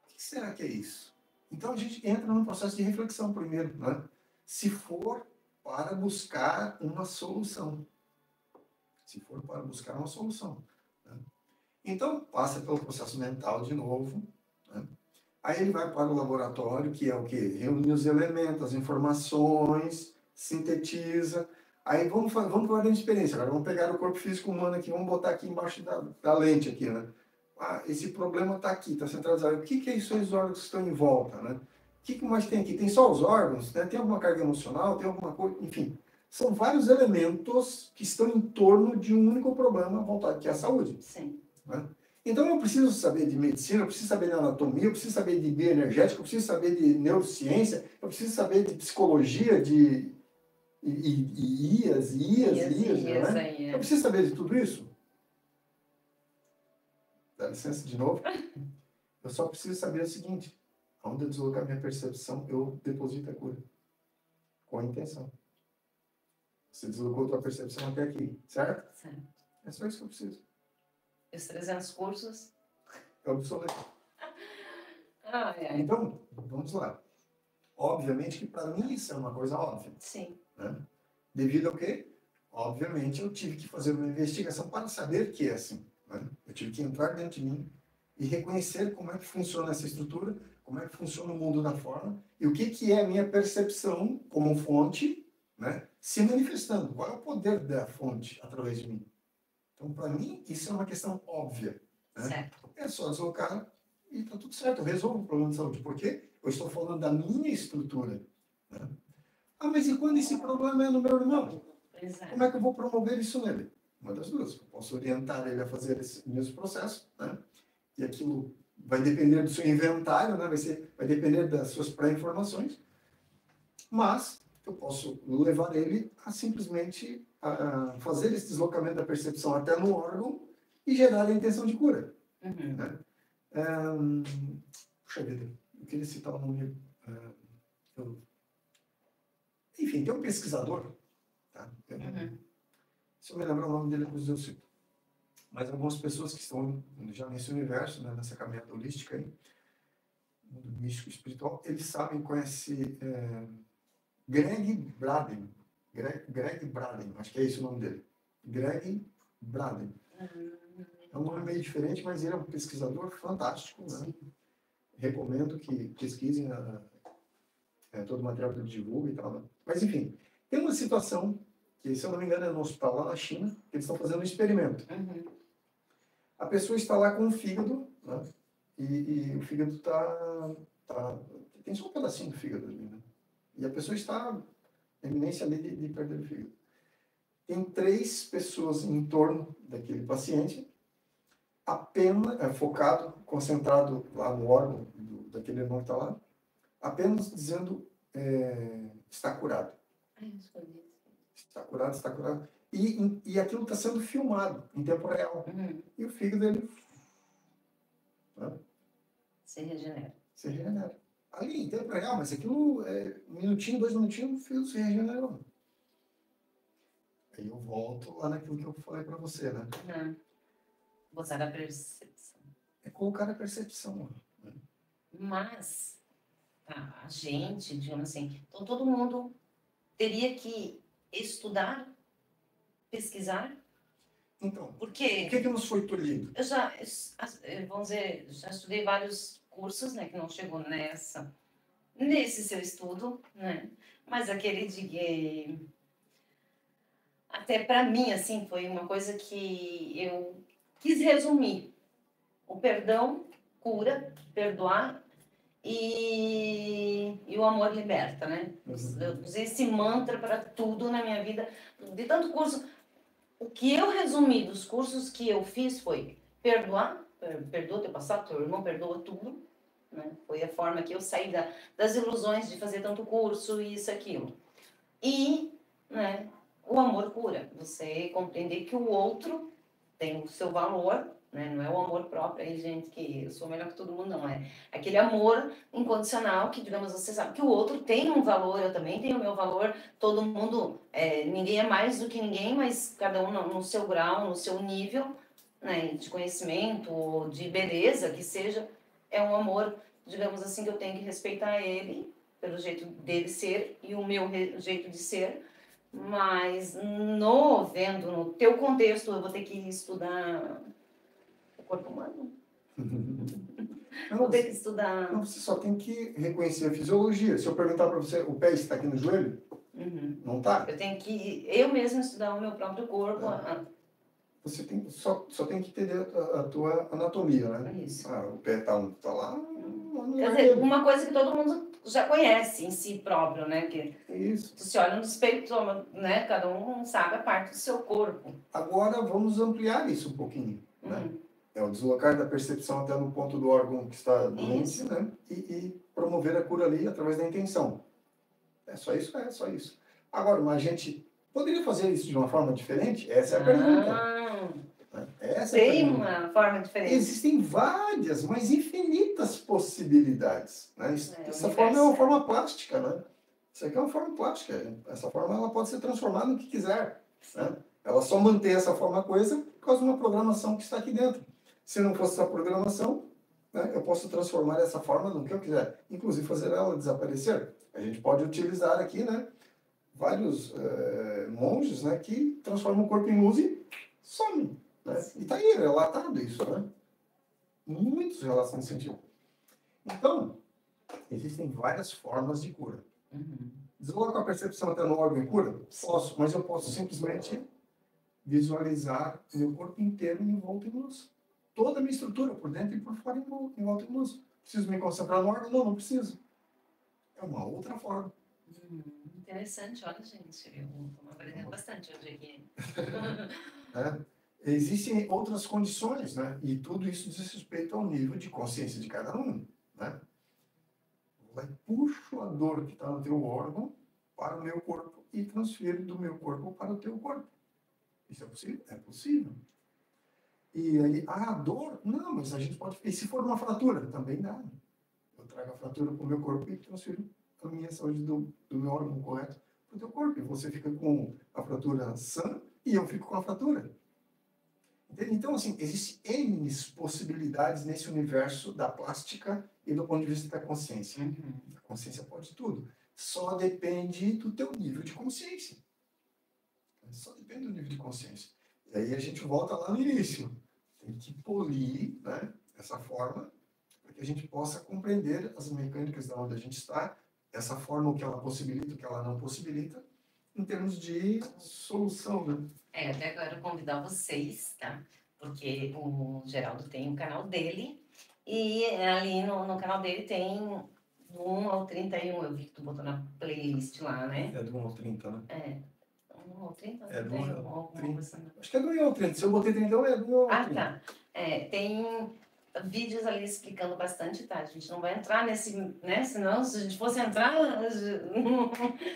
O que será que é isso? Então, a gente entra num processo de reflexão primeiro. Né? Se for para buscar uma solução. Se for para buscar uma solução. Né? Então, passa pelo processo mental de novo. Né? Aí ele vai para o laboratório, que é o quê? Reunir os elementos, as informações, sintetiza. Aí vamos para a experiência. Agora vamos pegar o corpo físico humano aqui, vamos botar aqui embaixo da lente aqui, né? Esse problema está aqui, está centralizado. O que é isso aí, os órgãos que estão em volta, né? O que mais tem aqui? Tem só os órgãos? Né? Tem alguma carga emocional? Tem alguma coisa? Enfim, são vários elementos que estão em torno de um único problema voltado, que é a saúde. Sim. Né? Então eu preciso saber de medicina, eu preciso saber de anatomia, eu preciso saber de bioenergética, eu preciso saber de neurociência, eu preciso saber de psicologia, de IAS, né? Eu preciso saber de tudo isso? Dá licença de novo. Eu só preciso saber o seguinte: onde eu deslocar minha percepção, eu deposito a cura. Com a intenção. Você deslocou a tua percepção até aqui, certo? Certo. É só isso que eu preciso. E os 300 cursos? É obsoleto. Ai. Então, vamos lá. Obviamente que para mim isso é uma coisa óbvia. Sim. Né? Devido ao quê? Obviamente eu tive que fazer uma investigação para saber que é assim. Né? Eu tive que entrar dentro de mim e reconhecer como é que funciona essa estrutura, como é que funciona o mundo da forma e o que é a minha percepção como fonte, né, se manifestando. Qual é o poder da fonte através de mim? Então, para mim, isso é uma questão óbvia. Né? Certo. É só deslocar e está tudo certo. Eu resolvo o problema de saúde. Por quê? Eu estou falando da minha estrutura. Né? Ah, mas e quando esse problema é no meu irmão? Como é que eu vou promover isso nele? Uma das duas. Eu posso orientar ele a fazer esse mesmo processo, né? E aquilo vai depender do seu inventário, né? Vai depender das suas pré-informações. Mas eu posso levar ele a simplesmente fazer esse deslocamento da percepção até no órgão e gerar a intenção de cura. Uhum. Né? Puxa vida, eu queria citar um nome. Enfim, tem um pesquisador. Tá? Se eu me lembrar o nome dele, depois eu cito. Mas algumas pessoas que estão já nesse universo, né, nessa caminhada holística aí, mundo místico espiritual, eles sabem, conhecem Greg Braden. Greg Braden, acho que é esse o nome dele. Greg Braden. É um nome meio diferente, mas ele é um pesquisador fantástico. Né? Recomendo que pesquisem todo o material que ele divulga e tal. Né? Mas, enfim, tem uma situação que, se eu não me engano, é no hospital lá na China, que eles estão fazendo um experimento. A pessoa está lá com o fígado, né? E o fígado tem só um pedacinho do fígado ali, né? E a pessoa está na iminência ali de perder o fígado. Tem 3 pessoas em torno daquele paciente, apenas focado, concentrado lá no órgão daquele irmão que está lá, apenas dizendo está curado. Está curado, está curado. E aquilo está sendo filmado em tempo real. E o fígado, ele se regenera. Se regenera. Ali, em tempo real, mas aquilo, 1 minutinho, 2 minutinhos, o fígado se regenerou. Aí eu volto lá naquilo que eu falei para você, né? Botar a percepção. É colocar a percepção. Né? Mas, a gente, digamos assim, então todo mundo teria que estudar, pesquisar. Então, porque o que nos foi tolhido? Eu já, vamos dizer, já estudei vários cursos, né, que não chegou nesse seu estudo, né, mas aquele de até para mim, assim, foi uma coisa que eu quis resumir. O perdão cura, perdoar e o amor liberta, né? Eu usei esse mantra para tudo na minha vida, de tanto curso. O que eu resumi dos cursos que eu fiz foi perdoar, perdoa teu passado, teu irmão perdoa tudo, né? Foi a forma que eu saí das ilusões de fazer tanto curso, isso, aquilo. E, né, o amor cura, você compreender que o outro tem o seu valor, né? Não é o amor próprio, aí gente, que eu sou melhor que todo mundo, não é. Aquele amor incondicional que, digamos, você sabe que o outro tem um valor, eu também tenho o meu valor, todo mundo, ninguém é mais do que ninguém, mas cada um no seu grau, no seu nível, né, de conhecimento, ou de beleza, que seja, é um amor, digamos assim, que eu tenho que respeitar ele, pelo jeito dele ser, e o meu jeito de ser, mas vendo no teu contexto, eu vou ter que estudar o corpo humano. Vou ter que estudar. Não, você só tem que reconhecer a fisiologia. Se eu perguntar para você, o pé está aqui no joelho? Não está? Eu tenho que eu mesmo estudar o meu próprio corpo. Você só tem que entender a tua anatomia, né? Isso. O pé está lá. Quer dizer, uma coisa que todo mundo já conhece em si próprio, né? Que isso. Tu se olha no espelho, né? Cada um sabe a parte do seu corpo. Agora vamos ampliar isso um pouquinho, né? É o deslocar da percepção até no ponto do órgão que está doente, Isso. né? E promover a cura ali através da intenção. É só isso? É só isso. Agora, mas a gente poderia fazer isso de uma forma diferente? Essa é a pergunta. Ah, Né? Essa é a tem pergunta. uma forma diferente. Existem várias, mas infinitas possibilidades. Né? É, Essa o forma é uma universo forma plástica. Né? Isso aqui é uma forma plástica. Essa forma ela pode ser transformada no que quiser. Né? Ela só mantém essa forma coisa por causa de uma programação que está aqui dentro. Se não fosse essa programação, né, eu posso transformar essa forma no que eu quiser. Inclusive fazer ela desaparecer. A gente pode utilizar aqui, né, vários monges, né, que transformam o corpo em luz e somem. Né? E está aí, relatado isso. Né? Muitos relatos nesse sentido. Então, existem várias formas de cura. Uhum. Desloco a percepção até no órgão e cura? Posso, mas eu posso simplesmente visualizar meu corpo inteiro envolto em luz. Toda a minha estrutura, por dentro e por fora, envolto em luz. Preciso me concentrar no órgão? Não, não preciso. É uma outra forma. Interessante, olha, gente, eu estou aprendendo bastante hoje aqui. Né? Existem outras condições, né? E tudo isso diz respeito ao nível de consciência de cada um. Né? Vai puxo a dor que está no teu órgão para o meu corpo e transfiro do meu corpo para o teu corpo. Isso é possível? É possível. E aí, a dor? Não, mas a gente pode... E se for uma fratura? Também dá. Eu trago a fratura para o meu corpo e transfiro a minha saúde do meu órgão correto para o teu corpo. E você fica com a fratura sã e eu fico com a fratura. Entende? Então, assim, existem N possibilidades nesse universo da plástica e do ponto de vista da consciência. Uhum. A consciência pode tudo. Só depende do teu nível de consciência. Só depende do nível de consciência. E aí a gente volta lá no início. Tem que polir, né, essa forma para que a gente possa compreender as mecânicas da onde a gente está, essa forma, o que ela possibilita, o que ela não possibilita, em termos de solução. Né? Até quero convidar vocês, tá? Porque o Geraldo tem o canal dele e ali no canal dele tem do 1 ao 31, eu vi que tu botou na playlist lá, né? É do 1 ao 30, né? É. 1 ao 30? É do 1 31, ao alguma 30. coisa, né? Acho que é do 1 ao 30. Se eu botei 31, é do 1 ao 30. Tá. Tem vídeos ali explicando bastante, tá? A gente não vai entrar nesse, né? Senão, se a gente fosse entrar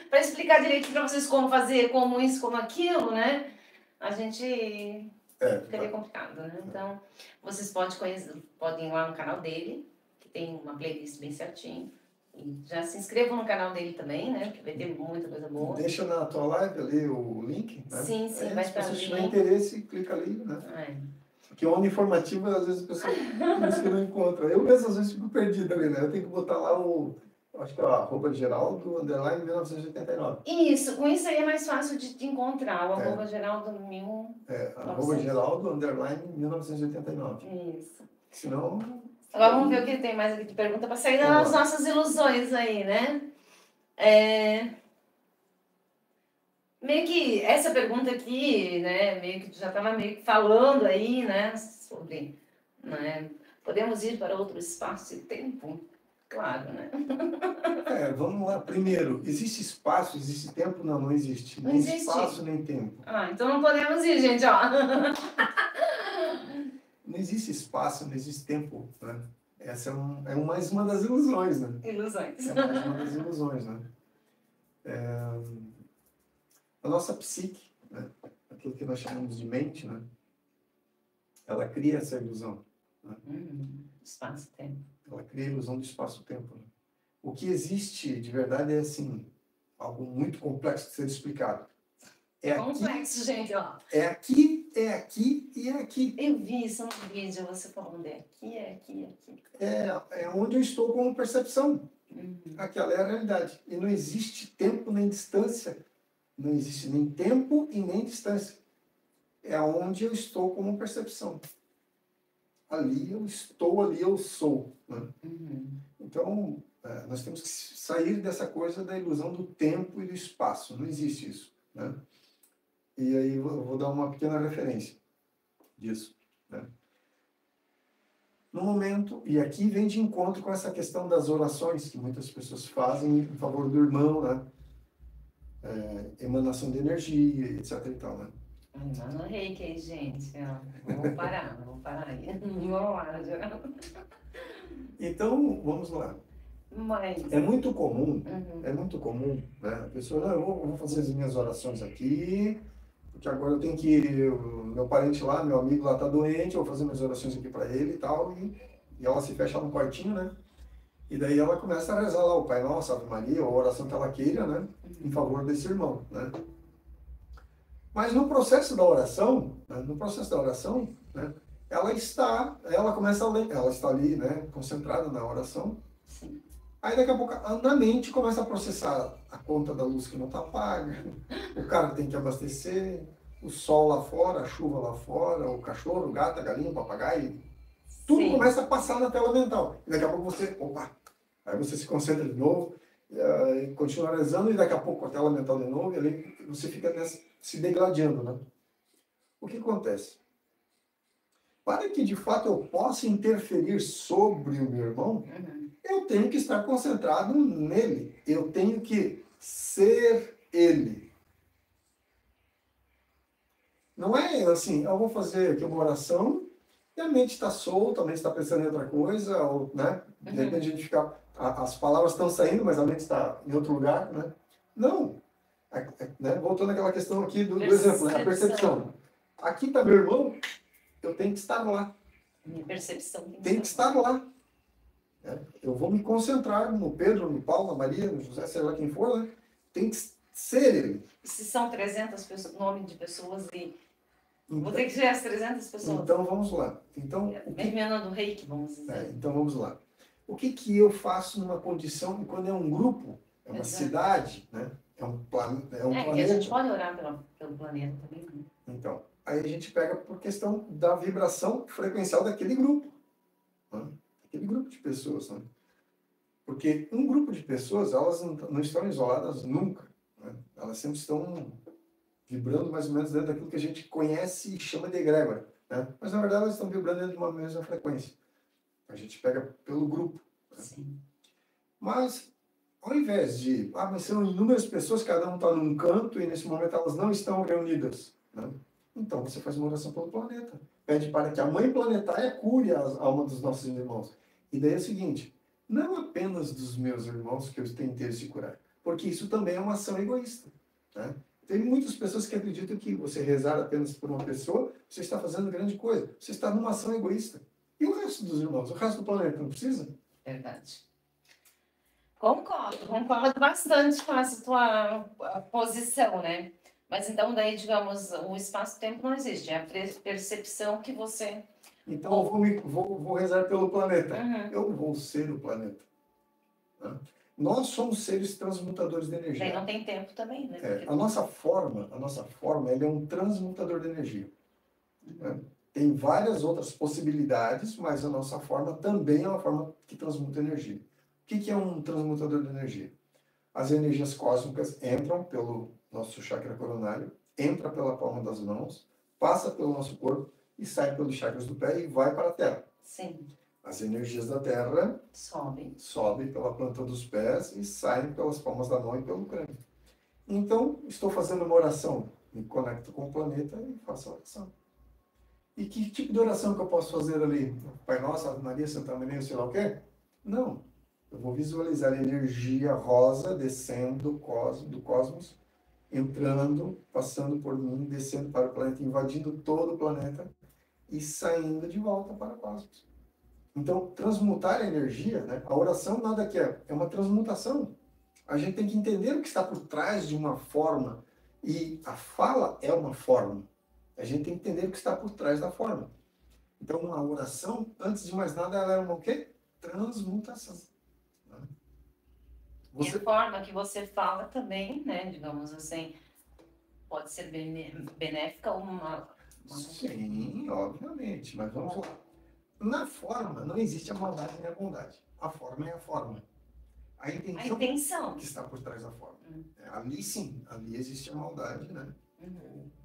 para explicar direito para vocês como fazer, como isso, como aquilo, né? A gente ficaria complicado, né? Então, vocês podem ir lá no canal dele, que tem uma playlist bem certinho. E já se inscrevam no canal dele também, né? Porque vai ter muita coisa boa. Deixa na tua live ali o link, né? Sim, vai estar ali. Se você tiver interesse, clica ali, né? Porque o informativo, às vezes, a pessoa não encontra. Eu mesmo, às vezes, fico perdido ali, né? Eu tenho que botar lá acho que é o @Geraldo, _ 1989. Isso, com isso aí é mais fácil de te encontrar, o @Geraldo 1989. @Geraldo, _ 1989. Isso. Senão... Agora vamos ver o que tem mais aqui de pergunta para sair das nossas ilusões aí, né? Meio que essa pergunta aqui, né? Meio que tu já estava meio que falando aí, né? Sobre, né? Podemos ir para outro espaço e tempo? Claro, né? Vamos lá. Primeiro, existe espaço, existe tempo? Não, não existe. Não nem existe. Espaço, nem tempo. Então não podemos ir, gente, ó. Não existe espaço, não existe tempo, né? Essa é mais uma das ilusões, né? Ilusões. É mais uma das ilusões, né? A nossa psique, né? Aquilo que nós chamamos de mente, né? Ela cria essa ilusão. Né? Espaço-tempo. Ela cria a ilusão do espaço-tempo. Né? O que existe de verdade é assim, algo muito complexo de ser explicado. É complexo, aqui, gente, ó. É aqui e é aqui. Eu vi isso no vídeo, você falando é aqui, é aqui, é aqui. É onde eu estou como percepção. Aquela é a realidade. E não existe tempo nem distância. Não existe nem tempo e nem distância. É onde eu estou como percepção. Ali eu estou, ali eu sou. Né? Então, nós temos que sair dessa coisa da ilusão do tempo e do espaço. Não existe isso. Né? E aí eu vou dar uma pequena referência disso. Né? No momento, e aqui vem de encontro com essa questão das orações que muitas pessoas fazem em favor do irmão, né? Emanação de energia, etc. E tal, né? Mano, reiki aí, gente. Ó. Vou parar aí. Vamos lá, já. Então, vamos lá. Mas. É muito comum, Uhum. né? A pessoa, não, eu vou fazer as minhas orações aqui, porque agora eu tenho que, meu parente lá, meu amigo lá tá doente, eu vou fazer minhas orações aqui para ele e tal, e ela se fecha no quartinho, né? E daí ela começa a rezar lá o Pai Nosso, Ave Maria, ou a oração que ela queira, né? Em favor desse irmão, né? Mas no processo da oração, né? Ela começa a ler, ela está ali, né? Concentrada na oração. Sim. Aí daqui a pouco na mente começa a processar a conta da luz que não está paga, o cara que tem que abastecer, o sol lá fora, a chuva lá fora, o cachorro, o gato, a galinha, o papagaio, tudo Sim. começa a passar na tela mental. E daqui a pouco você, opa, aí você se concentra de novo, continua rezando e daqui a pouco a tela mental de novo, e ali você fica se degradando, né? O que acontece? Para que de fato eu possa interferir sobre o meu irmão, Uhum. eu tenho que estar concentrado nele. Eu tenho que ser ele. Não é assim, eu vou fazer aqui uma oração e a mente está solta, a mente está pensando em outra coisa, ou, né? De repente a gente fica, as palavras estão saindo, mas a mente está em outro lugar, né? Não. Né? Voltando àquela questão aqui do exemplo, né? A percepção. Aqui está meu irmão, eu tenho que estar lá. Minha percepção Tem que estar lá. Né? Eu vou me concentrar no Pedro, no Paulo, na Maria, no José, sei lá quem for, né? Tem que ser ele. Se são 300 pessoas, nome de pessoas e Então, vou ter que tirar as 300 pessoas. então vamos lá. Então, Terminando do reiki, vamos dizer. então vamos lá. O que eu faço numa condição, quando é um grupo, é uma Exato. cidade, né? É um planeta. E a gente pode orar pelo planeta também. Né? Então, aí a gente pega por questão da vibração frequencial daquele grupo. Né? Aquele grupo de pessoas. Né? Porque um grupo de pessoas, elas não estão isoladas nunca. Né? Elas sempre estão vibrando mais ou menos dentro daquilo que a gente conhece e chama de egrégora. Né? Mas, na verdade, elas estão vibrando dentro de uma mesma frequência. A gente pega pelo grupo. Né? Sim. Mas, ao invés de... mas são inúmeras pessoas, cada um está num canto e, nesse momento, elas não estão reunidas. Né? Então, você faz uma oração pelo planeta. Pede para que a Mãe Planetária cure a alma dos nossos irmãos. E daí é o seguinte, não apenas dos meus irmãos que eu tenho interesse de curar, porque isso também é uma ação egoísta. Né? Tem muitas pessoas que acreditam que você rezar apenas por uma pessoa, você está fazendo grande coisa. Você está numa ação egoísta. E o resto dos irmãos? O resto do planeta não precisa? Verdade. Concordo bastante com essa tua posição, né? Mas então daí, digamos, o espaço-tempo não existe, é a percepção que você... Então eu vou rezar pelo planeta. Uhum. Eu vou ser o planeta. Né? Nós somos seres transmutadores de energia. Daí não tem tempo também, né? Porque... A nossa forma, ela é um transmutador de energia. Né? Tem várias outras possibilidades, mas a nossa forma também é uma forma que transmuta energia. O que é um transmutador de energia? As energias cósmicas entram pelo nosso chakra coronário, entra pela palma das mãos, passa pelo nosso corpo e sai pelos chakras do pé e vai para a Terra. Sim. As energias da Terra sobem pela planta dos pés e saem pelas palmas da mão e pelo crânio. Então, estou fazendo uma oração, me conecto com o planeta e faço a oração. E que tipo de oração que eu posso fazer ali? Pai Nosso, Ave Maria, Santa Maria, sei lá o quê? Não. Eu vou visualizar a energia rosa descendo do cosmos, entrando, passando por mim, descendo para o planeta, invadindo todo o planeta e saindo de volta para o cosmos. Então, transmutar a energia, né? A oração nada que é uma transmutação. A gente tem que entender o que está por trás de uma forma. E a fala é uma forma. A gente tem que entender o que está por trás da forma. Então, uma oração, antes de mais nada, ela é uma o quê? Transmutação. E a forma que você fala também, né? Digamos assim, pode ser benéfica ou uma... Sim, obviamente. Mas vamos lá. Na forma, não existe a maldade nem a bondade. A forma é a forma. A intenção que está por trás da forma. Ali sim, ali existe a maldade, né?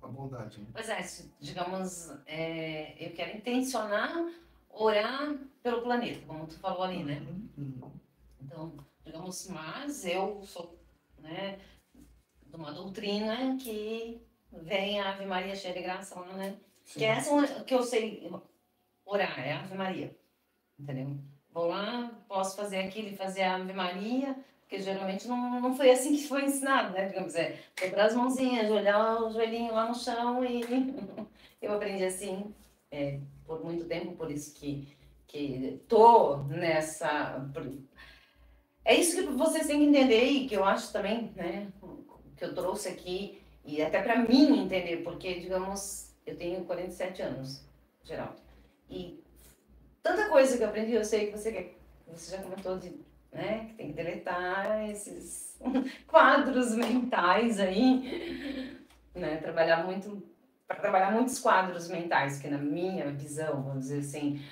A bondade. Né? Pois é, digamos, eu quero intencionar orar pelo planeta, como tu falou ali, né? Então, digamos, mas eu sou, né, de uma doutrina que vem a Ave Maria cheia de graça lá, né? Sim. Que é essa que eu sei orar, é a Ave Maria, entendeu? Vou lá, posso fazer aquilo e fazer a Ave Maria, porque geralmente não foi assim que foi ensinado, né? Digamos, dobrar as mãozinhas, olhar o joelhinho lá no chão e eu aprendi assim por muito tempo, por isso que tô nessa... É isso que vocês têm que entender e que eu acho também, né, que eu trouxe aqui, e até para mim entender, porque, digamos, eu tenho 47 anos, Geraldo, e tanta coisa que eu aprendi, eu sei que você já comentou de, né, que tem que deletar esses quadros mentais aí, né, para trabalhar muitos quadros mentais, que na minha visão, vamos dizer assim,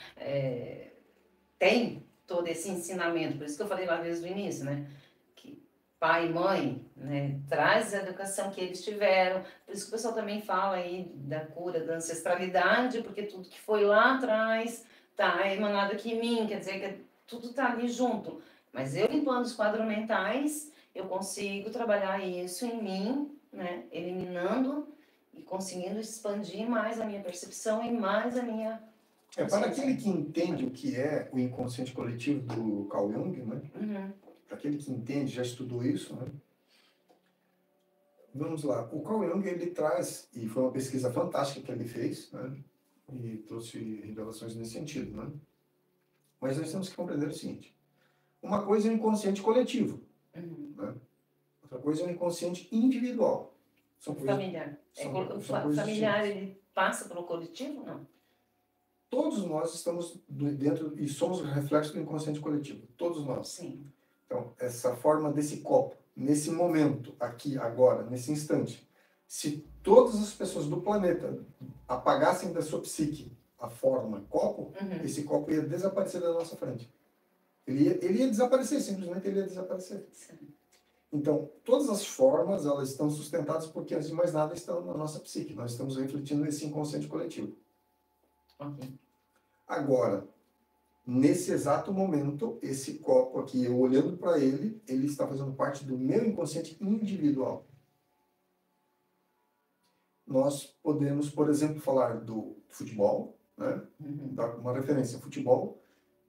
tem todo esse ensinamento, por isso que eu falei lá desde o início, né, que pai e mãe, né, traz a educação que eles tiveram, por isso que o pessoal também fala aí da cura, da ancestralidade, porque tudo que foi lá atrás tá emanado aqui em mim, quer dizer que tudo tá ali junto. Mas eu limpando os quadros mentais, eu consigo trabalhar isso em mim, né, eliminando e conseguindo expandir mais a minha percepção e mais a minha Para consciência. aquele que entende o que é o inconsciente coletivo do Carl Jung, né? Uhum. Para aquele que entende, já estudou isso, né? Vamos lá. O Carl Jung, ele traz, e foi uma pesquisa fantástica que ele fez, né? E trouxe revelações nesse sentido, né? Mas nós temos que compreender o seguinte: uma coisa é o inconsciente coletivo, Uhum. né? Outra coisa é o inconsciente individual. São coisas, Familiar. são coisas Familiar, distintas. ele passa pelo coletivo, não? Todos nós estamos dentro e somos reflexo do inconsciente coletivo. Todos nós. Sim. Então, essa forma desse copo, nesse momento, aqui, agora, nesse instante, se todas as pessoas do planeta apagassem da sua psique a forma copo, Uhum. esse copo ia desaparecer da nossa frente. Ele ia desaparecer, simplesmente ele ia desaparecer. Sim. Então, todas as formas, elas estão sustentadas porque, antes de mais nada, estão na nossa psique. Nós estamos refletindo esse inconsciente coletivo. Ok. Agora, nesse exato momento, esse copo aqui, eu olhando para ele, ele está fazendo parte do meu inconsciente individual. Nós podemos, por exemplo, falar do futebol, né? Uhum. Dar uma referência ao futebol,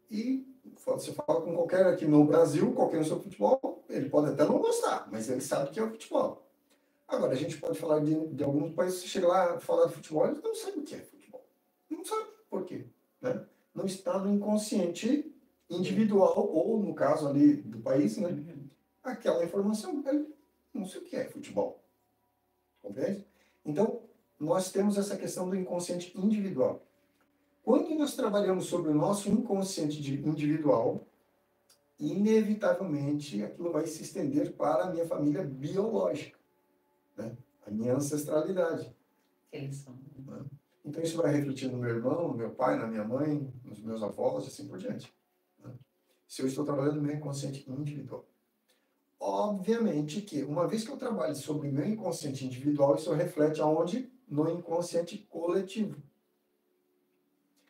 e você fala com qualquer aqui no Brasil, qualquer no seu futebol, ele pode até não gostar, mas ele sabe que é o futebol. Agora, a gente pode falar de alguns países, você chega lá e fala de futebol, eles não sabem o que é futebol. Não sabe por quê, né? Não está no inconsciente individual, ou no caso ali do país, né? Uhum. Aquela informação, ele não sei o que é futebol. Compreende? Então, nós temos essa questão do inconsciente individual. Quando nós trabalhamos sobre o nosso inconsciente individual, inevitavelmente aquilo vai se estender para a minha família biológica, né? A minha ancestralidade. Eles são. Né? Então isso vai refletir no meu irmão, no meu pai, na minha mãe, nos meus avós, e assim por diante. Né? Se eu estou trabalhando no meu inconsciente individual. Obviamente que, uma vez que eu trabalho sobre o meu inconsciente individual, isso reflete aonde? No inconsciente coletivo.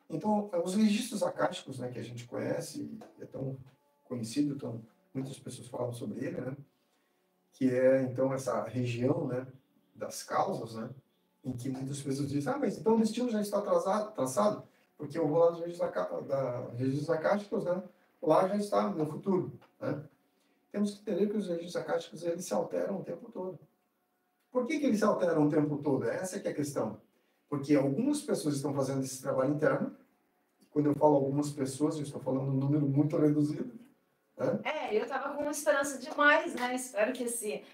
Então, os registros acásticos, né, que a gente conhece, é tão conhecido, muitas pessoas falam sobre ele, né, que é, então, essa região, né, das causas, né, em que muitas pessoas dizem, mas então o destino já está traçado, porque eu vou lá nos registros acásticos, né, lá já está o meu futuro, né. Temos que entender que os registros acásticos, eles se alteram o tempo todo. Por que eles se alteram o tempo todo? Essa que é a questão. Porque algumas pessoas estão fazendo esse trabalho interno. Quando eu falo algumas pessoas, eu estou falando um número muito reduzido. Né? Eu estava com esperança demais, né? Espero que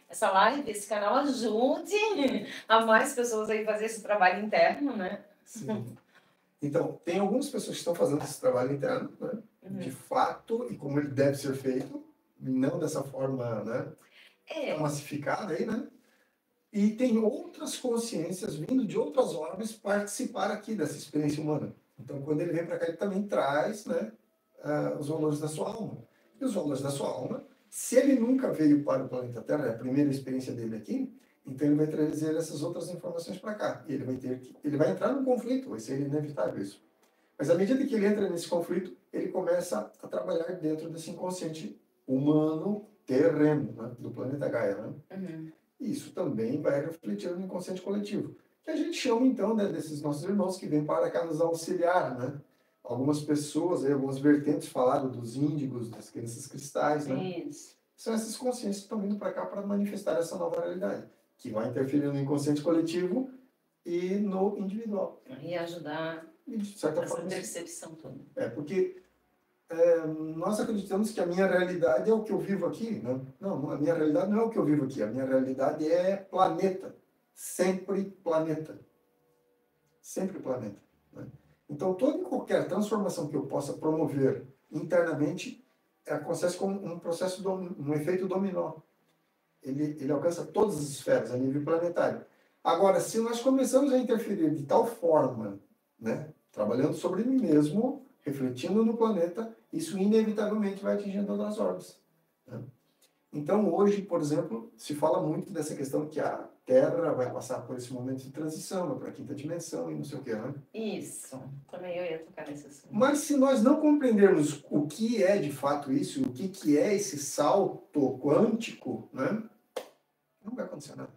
essa live, esse canal ajude a mais pessoas aí fazer esse trabalho interno, né? Sim. Então, tem algumas pessoas que estão fazendo esse trabalho interno, né? Uhum. De fato, e como ele deve ser feito, não dessa forma, né? Massificada aí, né? E tem outras consciências vindo de outras orbes participar aqui dessa experiência humana. Então, quando ele vem para cá, ele também traz, né, os valores da sua alma. E os valores da sua alma, se ele nunca veio para o planeta Terra, é a primeira experiência dele aqui, então ele vai trazer essas outras informações para cá. E ele vai entrar num conflito, vai ser inevitável isso. Mas à medida que ele entra nesse conflito, ele começa a trabalhar dentro desse inconsciente humano terreno, né, do planeta Gaia, né? Uhum. E isso também vai refletir no inconsciente coletivo, que a gente chama, então, né, desses nossos irmãos que vêm para cá nos auxiliar, né? Algumas pessoas, aí, algumas vertentes falaram dos índigos, das crianças cristais, né? Isso. São essas consciências que estão vindo para cá para manifestar essa nova realidade, que vai interferir no inconsciente coletivo e no individual. E ajudar E, de certa essa forma, percepção toda. porque nós acreditamos que a minha realidade é o que eu vivo aqui, né? Não, a minha realidade não é o que eu vivo aqui. A minha realidade é planeta. Sempre planeta. Sempre planeta. Né? Então, toda e qualquer transformação que eu possa promover internamente acontece como um processo, um efeito dominó. Ele alcança todas as esferas a nível planetário. Agora, se nós começamos a interferir de tal forma, né, trabalhando sobre mim mesmo, refletindo no planeta, isso inevitavelmente vai atingindo outras orbes. Né? Então, hoje, por exemplo, se fala muito dessa questão que a Terra vai passar por esse momento de transição para a quinta dimensão e não sei o quê, né? Isso. Também eu ia tocar nesse assunto. Mas se nós não compreendermos o que é de fato isso, o que é esse salto quântico, né, não vai acontecer nada.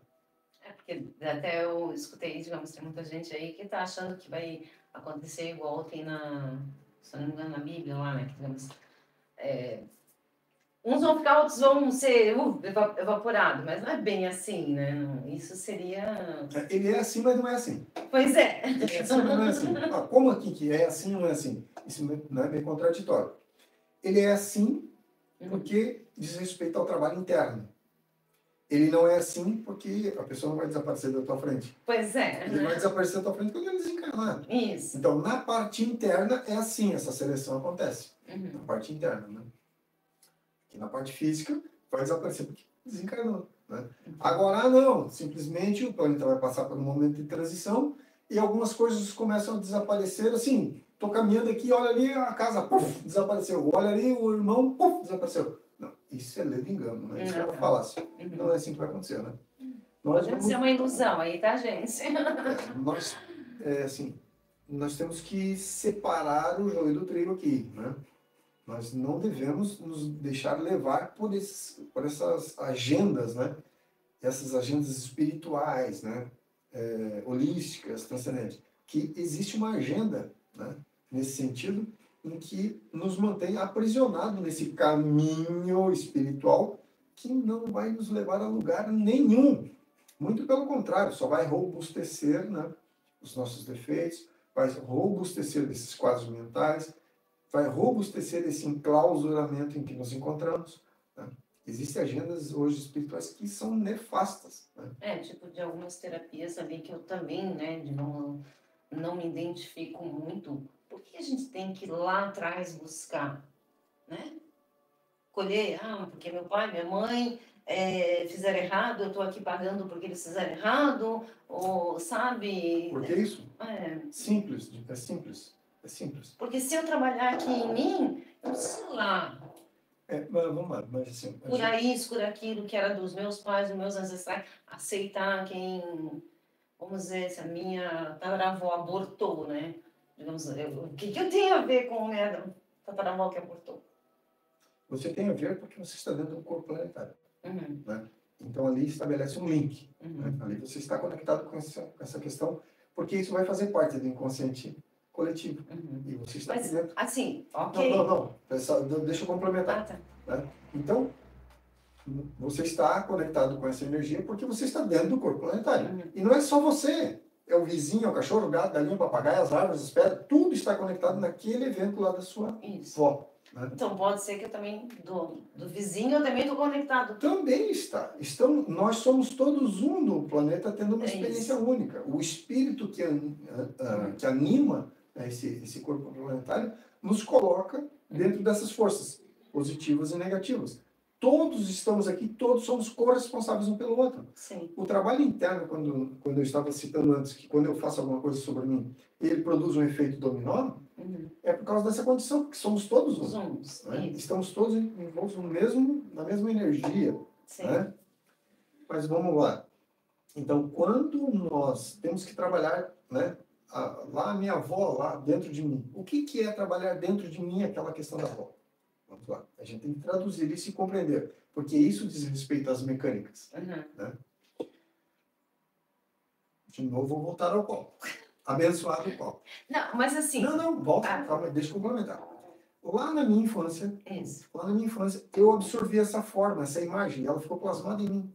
Porque até eu escutei, digamos, tem muita gente aí que está achando que vai acontecer igual tem se eu não me engano, na Bíblia lá, né? Que, digamos, uns vão ficar, outros vão ser evaporados, mas não é bem assim, né? Isso seria... Ele é assim, mas não é assim. Pois é. É assim, mas não é assim. Como aqui que é assim, não é assim? Isso não é bem contraditório. Ele é assim porque diz respeito ao trabalho interno. Ele não é assim porque a pessoa não vai desaparecer da tua frente. Pois é. Ele vai desaparecer da tua frente quando ele desencarnar. Isso. Então, na parte interna é assim, essa seleção acontece. Na parte interna, né? Aqui na parte física vai desaparecer porque desencarnou. Né? Agora, não. Simplesmente o planeta vai passar por um momento de transição e algumas coisas começam a desaparecer assim. Estou caminhando aqui, olha ali a casa, puf, desapareceu. Olha ali o irmão, puf, desapareceu. Não, isso é ledo engano, né? Isso é uma falácia. Não é assim que vai acontecer, né? Pode ser uma ilusão aí, tá, gente? Nós temos que separar o joio do trigo aqui, né? Nós não devemos nos deixar levar por essas agendas, né? Essas agendas espirituais, né? Holísticas, transcendentes. Que existe uma agenda, né? Nesse sentido, em que nos mantém aprisionados nesse caminho espiritual que não vai nos levar a lugar nenhum. Muito pelo contrário, só vai robustecer, né, os nossos defeitos, vai robustecer esses quadros mentais, vai robustecer esse enclausuramento em que nos encontramos. Né? Existem agendas hoje espirituais que são nefastas. Né? Tipo de algumas terapias ali que eu também, né, não me identifico muito. Por que a gente tem que ir lá atrás buscar, né? Colher, porque meu pai, minha mãe fizeram errado, eu estou aqui pagando porque eles fizeram errado, ou sabe? Por que isso? Simples, é simples. É simples. Porque se eu trabalhar aqui em mim, eu preciso lá. Mas vamos lá, mas assim... Curar isso, curar aquilo que era dos meus pais, dos meus ancestrais, aceitar quem, vamos dizer, se a minha tataravó abortou, né? Digamos, o que eu tenho a ver com a minha tataravó que abortou? Você tem a ver porque você está dentro do corpo planetário. Né? Então ali estabelece um link. Né? Ali você está conectado com essa questão, porque isso vai fazer parte do inconsciente coletivo. E você está aqui dentro. Assim, ok. Não. Deixa eu complementar. Tá. Né? Então, você está conectado com essa energia porque você está dentro do corpo planetário. E não é só você. É o vizinho, é o cachorro, o gato, a galinha, o papagaio, as árvores, as pedras. Tudo está conectado naquele evento lá da sua avó. Né? Então pode ser que eu também, do vizinho, eu também estou conectado. Também está. Nós somos todos um no planeta tendo uma experiência única. O espírito que anima esse corpo planetário nos coloca dentro dessas forças positivas e negativas. Todos estamos aqui, todos somos corresponsáveis um pelo outro. Sim. O trabalho interno, quando eu estava citando antes, que quando eu faço alguma coisa sobre mim, ele produz um efeito dominó, é por causa dessa condição, porque somos todos um. Né? Estamos todos envolvidos na mesma energia. Né? Mas vamos lá. Então, quando nós temos que trabalhar, né, lá a minha avó, lá dentro de mim, o que é trabalhar dentro de mim aquela questão da avó? Vamos lá. A gente tem que traduzir isso e compreender, porque isso diz respeito às mecânicas. Né? De novo, vou voltar ao copo. Abençoado copo. Não, mas assim... Não, volta, calma, deixa eu complementar. Lá na minha infância, eu absorvi essa forma, essa imagem, ela ficou plasmada em mim.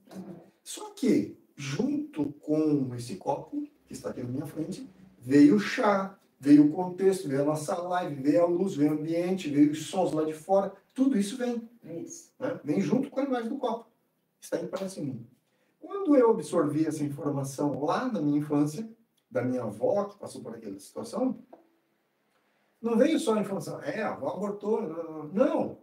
Só que, junto com esse copo, que está aqui na minha frente, veio o chá, veio o contexto, veio a nossa live, veio a luz, veio o ambiente, veio os sons lá de fora, tudo isso vem. Né? Vem junto com a imagem do copo. Está impresso em mim. Quando eu absorvi essa informação lá na minha infância, da minha avó, que passou por aquela situação, não veio só a informação, a avó abortou, não.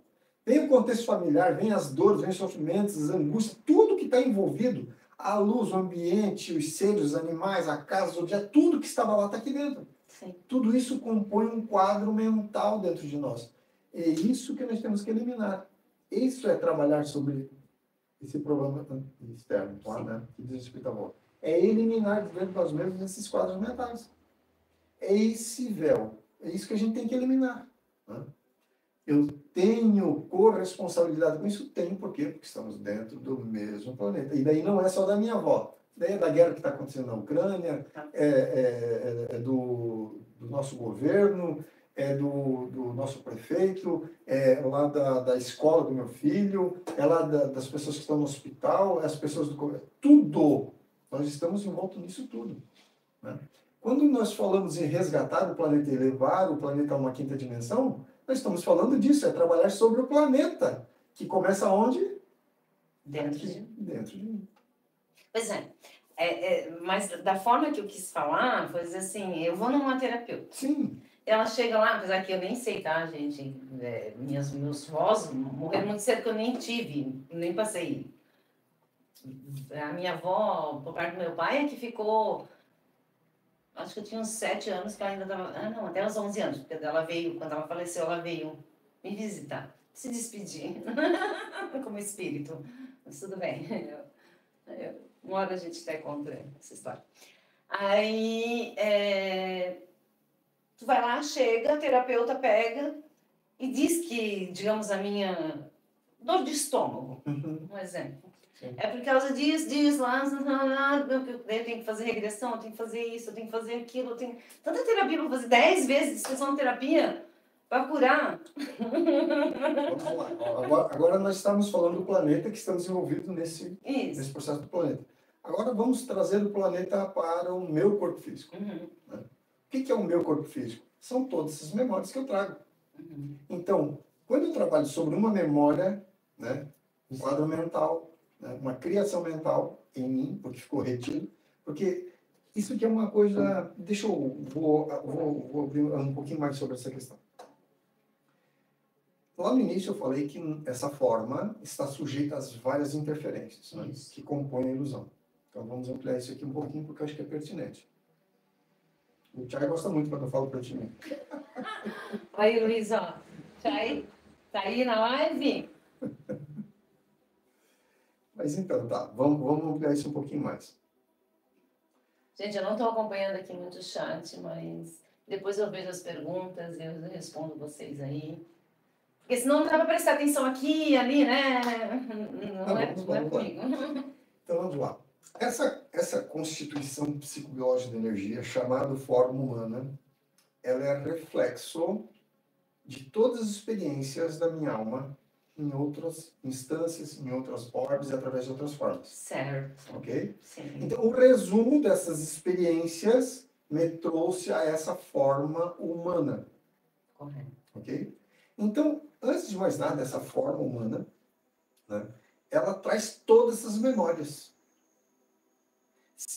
Vem o contexto familiar, vem as dores, vem os sofrimentos, as angústias, tudo que está envolvido, a luz, o ambiente, os seres, os animais, a casa, o dia, tudo que estava lá está aqui dentro. Sim. Tudo isso compõe um quadro mental dentro de nós. É isso que nós temos que eliminar. Isso é trabalhar sobre esse problema externo, lá, né? Que diz respeito à avó. É eliminar dentro de nós mesmos esses quadros mentais. É esse véu. É isso que a gente tem que eliminar. Né? Eu tenho corresponsabilidade com isso? Tenho, por quê? Porque estamos dentro do mesmo planeta. E daí não é só da minha avó. Daí é da guerra que está acontecendo na Ucrânia, do nosso governo, é do nosso prefeito, é lá da escola do meu filho, é lá das pessoas que estão no hospital, as pessoas do governo. Tudo. Nós estamos envoltos nisso tudo. Né? Quando nós falamos em resgatar o planeta e levar o planeta a uma quinta dimensão, nós estamos falando disso, é trabalhar sobre o planeta, que começa onde? Dentro de mim. Pois mas da forma que eu quis falar, foi dizer assim, eu vou numa terapeuta. Sim. Ela chega lá, apesar que eu nem sei, tá, gente? Meus vós morreram muito cedo, que eu nem tive, nem passei. A minha avó, por parte do meu pai, é que ficou... Acho que eu tinha uns 7 anos que ela ainda estava... Ah, não, até uns 11 anos, porque ela veio, quando ela faleceu, ela veio me visitar, se despedir, como espírito. Mas tudo bem. Uma hora a gente até conta essa história. Aí, tu vai lá, chega, a terapeuta pega e diz que, digamos, a minha dor de estômago, um exemplo. Sim. É por causa disso, lá, eu tenho que fazer regressão, eu tenho que fazer isso, eu tenho que fazer aquilo, eu tenho tanta terapia para fazer 10 vezes de terapia para curar. Vamos lá. Agora nós estamos falando do planeta, que estamos envolvidos nesse processo do planeta. Agora vamos trazer o planeta para o meu corpo físico. Né? O que é o meu corpo físico? São todas essas memórias que eu trago. Então, quando eu trabalho sobre uma memória, né, um quadro mental, né, uma criação mental em mim, porque ficou retido, porque isso aqui é uma coisa... Vou abrir um pouquinho mais sobre essa questão. Lá no início eu falei que essa forma está sujeita às várias interferências, né, que compõem a ilusão. Então vamos ampliar isso aqui um pouquinho, porque eu acho que é pertinente. O Thiago gosta muito quando eu falo pertinente. Aí, Luiz, ó. Chay, tá aí na live? Mas então, tá. Vamos ampliar isso um pouquinho mais. Gente, eu não estou acompanhando aqui muito o chat, mas depois eu vejo as perguntas e eu respondo vocês aí. Porque senão não dá para prestar atenção aqui e ali, né? Não é comigo. Então, vamos lá. Essa constituição psicobiológica da energia, chamada forma humana, ela é reflexo de todas as experiências da minha alma em outras instâncias, em outras orbes e através de outras formas. Certo. Ok? Sim. Então, o resumo dessas experiências me trouxe a essa forma humana. Correto. Ok? Então, antes de mais nada, essa forma humana, né, ela traz todas essas memórias.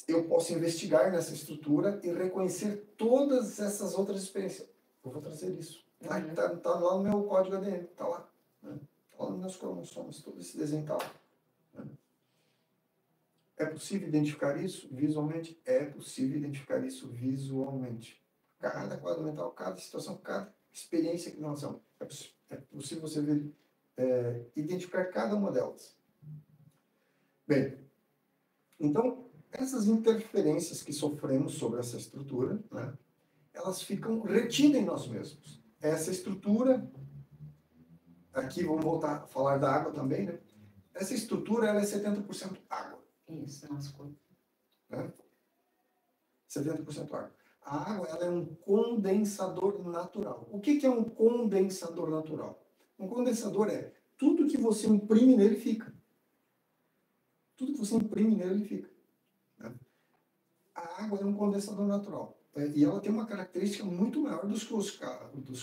Eu posso investigar nessa estrutura e reconhecer todas essas outras experiências. Eu vou trazer isso. Tá lá no meu código ADN, tá lá. Né? Tá lá nos meus cromossomos, todo esse desenho tá lá. Né? É possível identificar isso visualmente? É possível identificar isso visualmente. Cada quadro mental, cada situação, cada experiência que nós temos. É possível você ver, identificar cada uma delas. Bem, então, essas interferências que sofremos sobre essa estrutura, né, elas ficam retidas em nós mesmos. Essa estrutura, aqui vamos voltar a falar da água também, né? Essa estrutura ela é 70% água. Isso, nosso corpo. Né? 70% água. A água ela é um condensador natural. O que é um condensador natural? Um condensador é tudo que você imprime nele fica. Tudo que você imprime nele ele fica. Né? A água é um condensador natural. E ela tem uma característica muito maior dos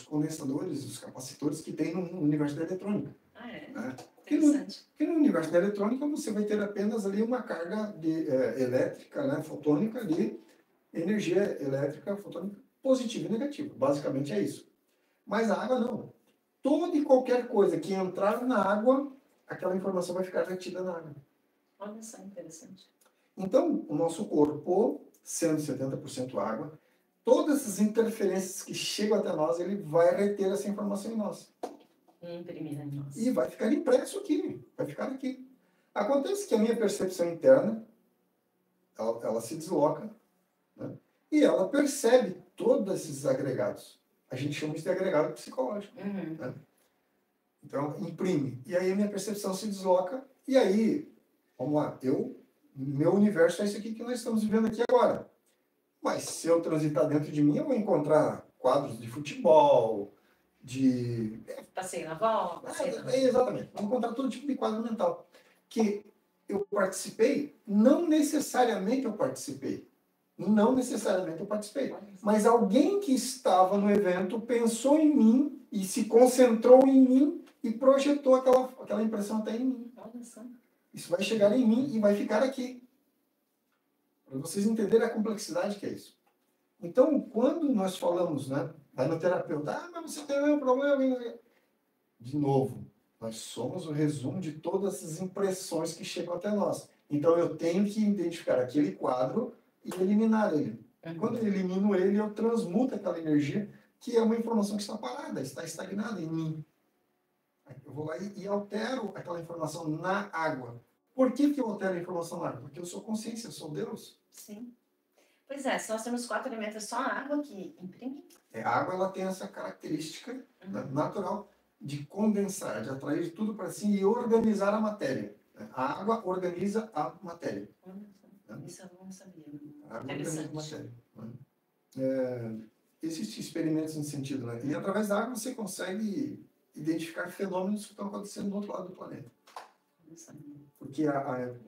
condensadores, dos capacitores que tem no universo da eletrônica. Ah, é? Né? Interessante. Porque no universo da eletrônica você vai ter apenas ali uma carga elétrica, né, fotônica de energia elétrica fotônica positiva e negativa. Basicamente é isso. Mas a água não. Toda e qualquer coisa que entrar na água, aquela informação vai ficar retida na água. Olha só, interessante. Então, o nosso corpo, sendo 70% água, todas as interferências que chegam até nós, ele vai reter essa informação em nós. Imprimir em nós. E vai ficar impresso aqui, vai ficar aqui. Acontece que a minha percepção interna, ela se desloca, né? E ela percebe todos esses agregados. A gente chama isso de agregado psicológico. Uhum. Né? Então, imprime. E aí a minha percepção se desloca. E aí, vamos lá, meu universo é esse aqui que nós estamos vivendo aqui agora. Mas se eu transitar dentro de mim, eu vou encontrar quadros de futebol, de... Passei na volta. Exatamente. Vou encontrar todo tipo de quadro mental. Que eu participei, não necessariamente eu participei. Não necessariamente eu participei. Mas alguém que estava no evento pensou em mim e se concentrou em mim e projetou aquela impressão até em mim. Olha só. Isso vai chegar em mim e vai ficar aqui. Para vocês entenderem a complexidade que é isso. Então, quando nós falamos, né, vai no terapeuta, mas você tem um problema. De novo, nós somos o resumo de todas as impressões que chegam até nós. Então, eu tenho que identificar aquele quadro e eliminar ele. Quando eu elimino ele, eu transmuto aquela energia, que é uma informação que está parada, está estagnada em mim. Eu vou lá e altero aquela informação na água. Por que eu altero a informação na água? Porque eu sou consciência, eu sou Deus. Sim. Pois é, se nós temos 4 elementos, é só a água que imprime? A água ela tem essa característica natural de condensar, de atrair tudo para si e organizar a matéria. A água organiza a matéria. Isso eu não sabia. A água organiza a matéria. Existem experimentos nesse sentido, né? E através da água você consegue identificar fenômenos que estão acontecendo do outro lado do planeta. Porque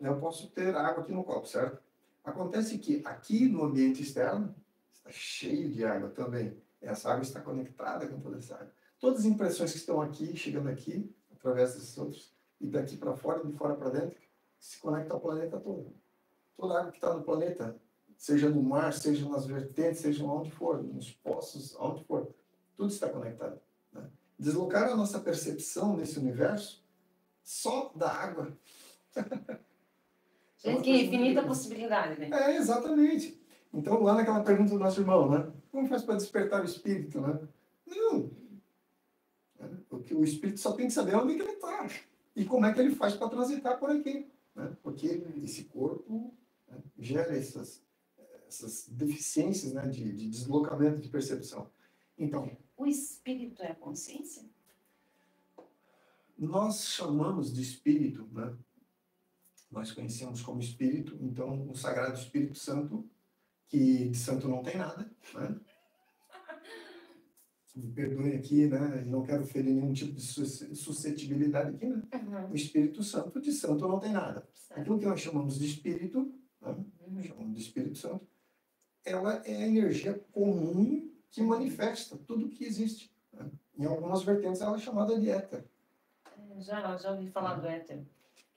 eu posso ter água aqui no copo, certo? Acontece que aqui no ambiente externo está cheio de água também. Essa água está conectada com toda essa água. Todas as impressões que estão aqui, chegando aqui, através desses outros, e daqui para fora, de fora para dentro, se conecta ao planeta todo. Toda a água que está no planeta, seja no mar, seja nas vertentes, seja onde for, nos poços, onde for, tudo está conectado. Né? Deslocar a nossa percepção nesse universo só da água. Gente, que infinita possibilidade, né? Exatamente. Então, lá naquela pergunta do nosso irmão, né? Como faz para despertar o espírito, né? Não. Porque o espírito só tem que saber onde que ele está. E como é que ele faz para transitar por aqui. Né? Porque esse corpo, né, gera essas deficiências, né, de deslocamento de percepção. Então, o espírito é a consciência? Nós chamamos de espírito, né? Nós conhecemos como espírito, então, o Sagrado Espírito Santo, que de santo não tem nada, né? Me perdoem aqui, né? Não quero ferir nenhum tipo de suscetibilidade aqui, né? O Espírito Santo, de santo não tem nada. Aquilo que nós chamamos de espírito, né? Chamamos de Espírito Santo, ela é a energia comum que manifesta tudo que existe. Né? Em algumas vertentes ela é chamada de éter. Já ouvi falar do éter.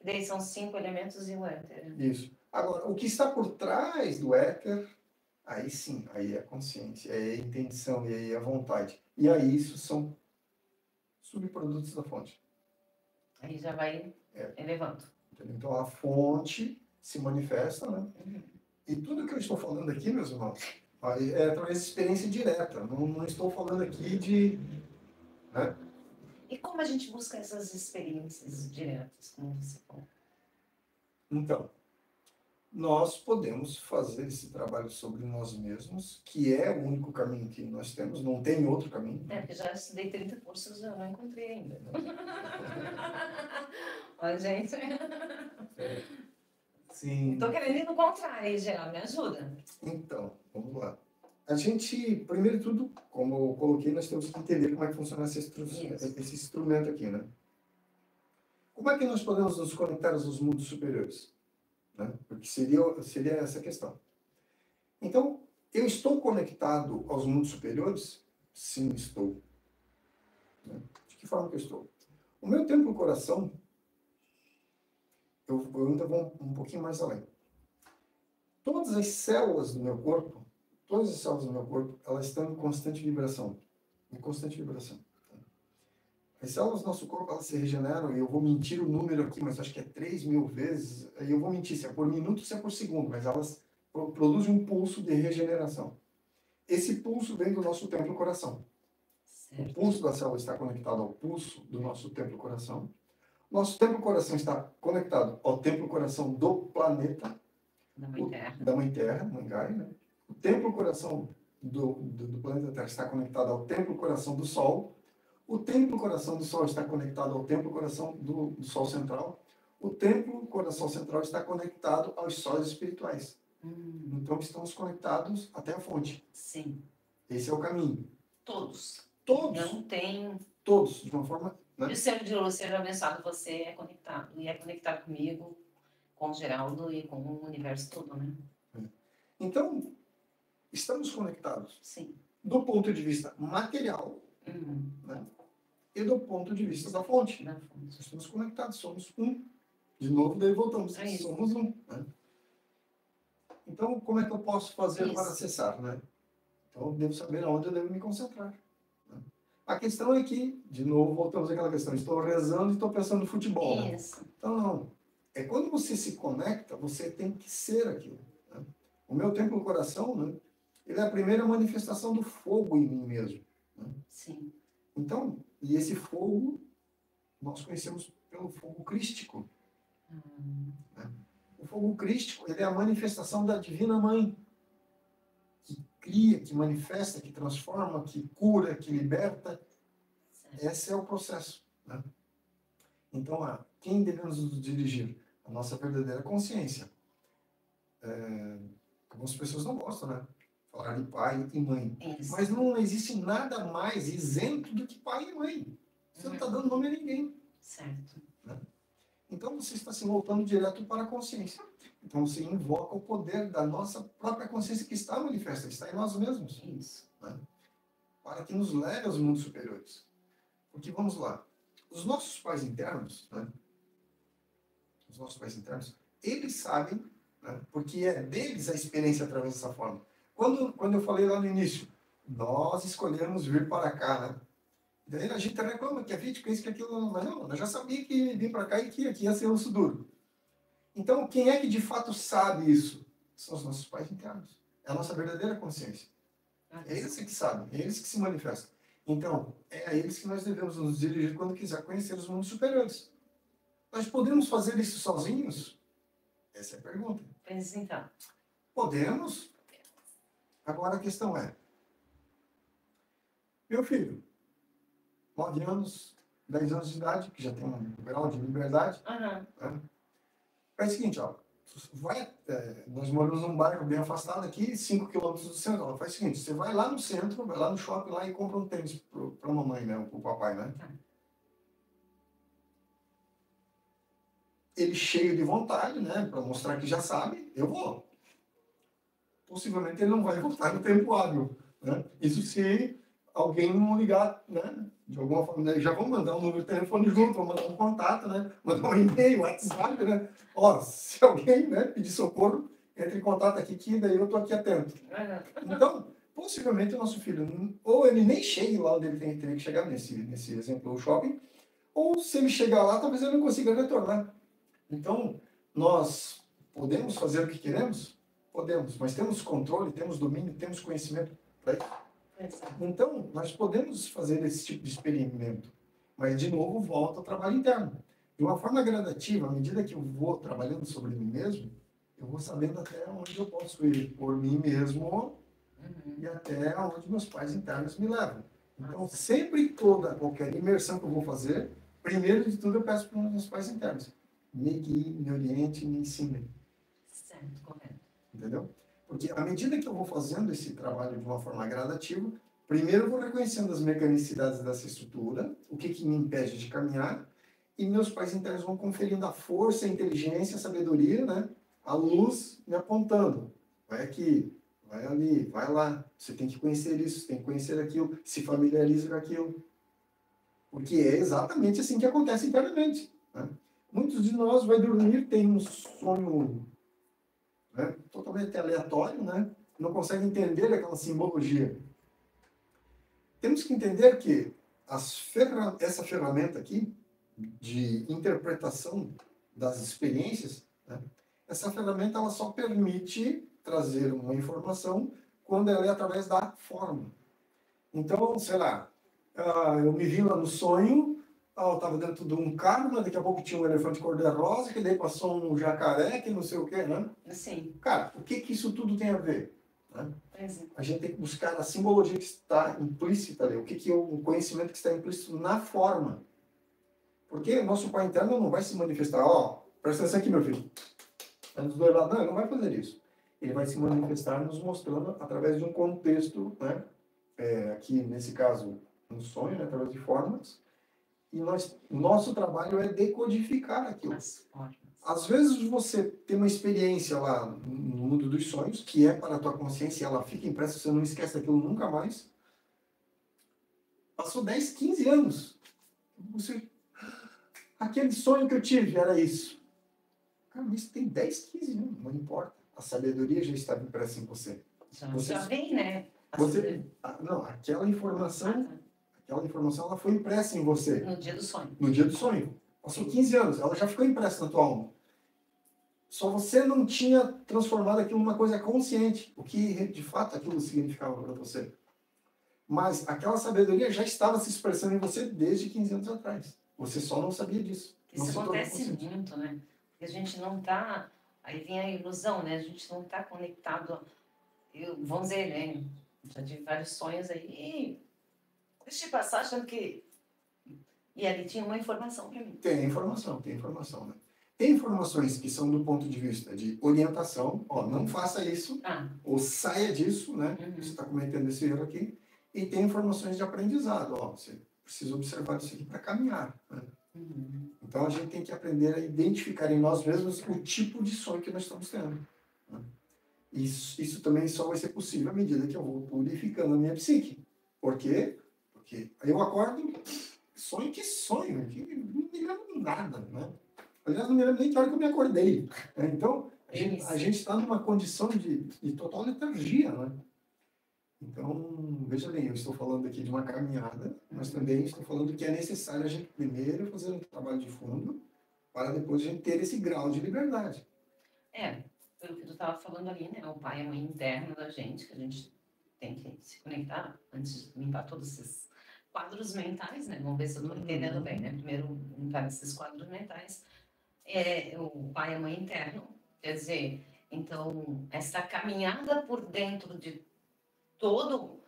Daí são 5 elementos e o éter. Isso. Agora, o que está por trás do éter, aí sim, aí é a consciência, aí é a intenção, e aí é a vontade. E aí isso são subprodutos da fonte. Aí já vai elevando. Então a fonte se manifesta, né? E tudo que eu estou falando aqui, meus irmãos, é através de experiência direta. Não estou falando aqui de... Né? E como a gente busca essas experiências diretas, como você falou? Então, nós podemos fazer esse trabalho sobre nós mesmos, que é o único caminho que nós temos, não tem outro caminho. Porque já estudei 30 cursos e eu não encontrei ainda. Olha, gente. Sim. Estou querendo ir no contrário, aí, Geraldo, me ajuda. Então, vamos lá. A gente, primeiro de tudo, como eu coloquei, nós temos que entender como é que funciona Isso. esse instrumento aqui, né? Como é que nós podemos nos conectar aos mundos superiores? Né? Porque seria essa a questão. Então, eu estou conectado aos mundos superiores? Sim, estou. Né? De que forma que eu estou? O meu templo-coração, eu ainda vou um pouquinho mais além. Todas as células do meu corpo, elas estão em constante vibração. Em constante vibração. As células do nosso corpo, elas se regeneram, e eu vou mentir o número aqui, mas acho que é 3.000 vezes, aí eu vou mentir se é por minuto ou se é por segundo, mas elas produzem um pulso de regeneração. Esse pulso vem do nosso templo-coração. O pulso da célula está conectado ao pulso do nosso templo-coração. Nosso templo-coração está conectado ao templo-coração do planeta, da Mãe Terra, Mãe Gaia, né? O templo-coração do planeta Terra está conectado ao templo-coração do Sol. O templo-coração do Sol está conectado ao templo-coração do Sol Central. O templo-coração central está conectado aos sóis espirituais. Então, estamos conectados até a fonte. Sim. Esse é o caminho. Todos. Todos. Não tem... Todos, de uma forma... Né? E o Senhor de luz seja abençoado, você é conectado. E é conectado comigo, com o Geraldo e com o universo todo, né? Então, estamos conectados. Sim. Do ponto de vista material, né? E do ponto de vista da fonte. Estamos conectados, somos um. De novo, daí voltamos. Somos um. Né? Então, como é que eu posso fazer para acessar? Né? Então, eu devo saber aonde eu devo me concentrar. Né? A questão é que, de novo, voltamos àquela questão. Estou rezando e estou pensando no futebol. Isso. Então, não. É quando você se conecta, você tem que ser aquilo. Né? O meu templo do coração, né? Ele é a primeira manifestação do fogo em mim mesmo. Né? Sim. Então, e esse fogo, nós conhecemos pelo fogo crístico. Né? O fogo crístico, ele é a manifestação da Divina Mãe, que cria, que manifesta, que transforma, que cura, que liberta. Certo. Esse é o processo. Né? Então, a quem devemos nos dirigir? A nossa verdadeira consciência. Algumas pessoas não gostam, né? Falar de pai e mãe. Isso. Mas não existe nada mais isento do que pai e mãe. Você não está dando nome a ninguém. Certo. Né? Então você está se voltando direto para a consciência. Então você invoca o poder da nossa própria consciência que está manifesta, que está em nós mesmos. Isso. Né? Para que nos leve aos mundos superiores. Porque vamos lá. Os nossos pais internos, né? Os nossos pais internos, eles sabem, né? Porque é deles a experiência através dessa forma. Quando eu falei lá no início, nós escolhemos vir para cá, né? Daí a gente reclama que é vítima, que isso, que aquilo, mas não, eu já sabia que vir para cá e que aqui ia ser osso duro. Então, quem é que de fato sabe isso? São os nossos pais internos. É a nossa verdadeira consciência. É eles que sabem, é eles que se manifestam. Então, é a eles que nós devemos nos dirigir quando quiser conhecer os mundos superiores. Nós podemos fazer isso sozinhos? Essa é a pergunta. Pois então. Podemos. Agora a questão é, meu filho, 9 anos, 10 anos de idade, que já tem um grau de liberdade, né? Faz o seguinte, ó, nós moramos num bairro bem afastado aqui, 5 quilômetros do centro. Ó, faz o seguinte, você vai lá no centro, vai lá no shopping lá e compra um tênis para a mamãe, né, para o papai, né? Ele cheio de vontade, né, para mostrar que já sabe, eu vou. Possivelmente ele não vai voltar no tempo hábil, né? Isso se alguém não ligar, né? De alguma forma, né? Já vamos mandar um número de telefone junto, vamos mandar um contato, né? Mandar um e-mail, WhatsApp, né? Ó, se alguém, né, pedir socorro, entre em contato aqui, que daí eu estou aqui atento. Então, possivelmente o nosso filho, ou ele nem chegue lá onde ele teria que chegar, nesse exemplo, o shopping, ou se ele chegar lá, talvez ele não consiga retornar. Então, nós podemos fazer o que queremos? Podemos, mas temos controle, temos domínio, temos conhecimento para isso. Então, nós podemos fazer esse tipo de experimento, mas, de novo, volta ao trabalho interno. De uma forma gradativa, à medida que eu vou trabalhando sobre mim mesmo, eu vou sabendo até onde eu posso ir por mim mesmo e até onde meus pais internos me levam. Então, sempre qualquer imersão que eu vou fazer, primeiro de tudo eu peço para os meus pais internos. Me guiem, me orientem, me ensinem. correto. Entendeu? Porque à medida que eu vou fazendo esse trabalho de uma forma gradativa, primeiro eu vou reconhecendo as mecanicidades dessa estrutura, o que me impede de caminhar, e meus pais internos vão conferindo a força, a inteligência, a sabedoria, né? A luz me apontando. Vai aqui, vai ali, vai lá. Você tem que conhecer isso, você tem que conhecer aquilo, se familiarize com aquilo. Porque é exatamente assim que acontece internamente. Né? Muitos de nós vai dormir, tem um sonho, né, totalmente aleatório, né? Não consegue entender aquela simbologia. Temos que entender que essa ferramenta aqui, de interpretação das experiências, né, essa ferramenta ela só permite trazer uma informação quando ela é através da forma. Então, sei lá, eu me vi lá no sonho, eu estava dentro de um carro, mas daqui a pouco tinha um elefante cor-de-rosa, que daí passou um jacaré, que não sei o quê, né? Sim. Cara, o que isso tudo tem a ver? Né? Pois é. A gente tem que buscar a simbologia que está implícita ali, o que é o conhecimento que está implícito na forma. Porque o nosso pai interno não vai se manifestar, presta atenção aqui, meu filho. É dos dois lados. Não, ele não vai fazer isso. Ele vai se manifestar nos mostrando através de um contexto, né? Aqui, nesse caso, um sonho, né? Através de formas. E nosso trabalho é decodificar aquilo. As formas. Às vezes você tem uma experiência lá no mundo dos sonhos, que é para a tua consciência, ela fica impressa, você não esquece daquilo nunca mais. Passou 10, 15 anos. Aquele sonho que eu tive era isso. Cara, mas tem 10, 15 anos, não importa. A sabedoria já estava impressa em você. Já vem, né? Não, aquela informação ela foi impressa em você. No dia do sonho. No dia do sonho. Passou 15 anos, ela já ficou impressa na tua alma. Só você não tinha transformado aquilo numa coisa consciente, o que de fato aquilo significava para você. Mas aquela sabedoria já estava se expressando em você desde 15 anos atrás. Você só não sabia disso. Isso acontece muito, né? Porque a gente não está... Aí vem a ilusão, né? A gente não está conectado... Vamos dizer, né? Já tive vários sonhos aí. E deixa eu passar achando que... E ali tinha uma informação para mim. Tem informação, né? Tem informações que são do ponto de vista de orientação, não faça isso, ou saia disso, né? Você está cometendo esse erro aqui. E tem informações de aprendizado, você precisa observar isso aqui para caminhar. Né? Então a gente tem que aprender a identificar em nós mesmos o tipo de sonho que nós estamos tendo. Né? Isso também só vai ser possível à medida que eu vou purificando a minha psique. Por quê? Porque aí eu acordo, sonho, que não me lembro nada, né? Aliás, não me lembro nem que hora que eu me acordei. Né? Então, a gente está numa condição de total letargia, né? Então, veja bem, eu estou falando aqui de uma caminhada, mas também estou falando que é necessário a gente primeiro fazer um trabalho de fundo, para depois a gente ter esse grau de liberdade. Pelo que tu estava falando ali, né? O pai e a mãe interna da gente, que a gente tem que se conectar antes de limpar todos esses quadros mentais, né? Vamos ver se eu estou entendendo bem, né? Primeiro, limpar esses quadros mentais. O pai e a mãe interno, quer dizer, então, essa caminhada por dentro de todo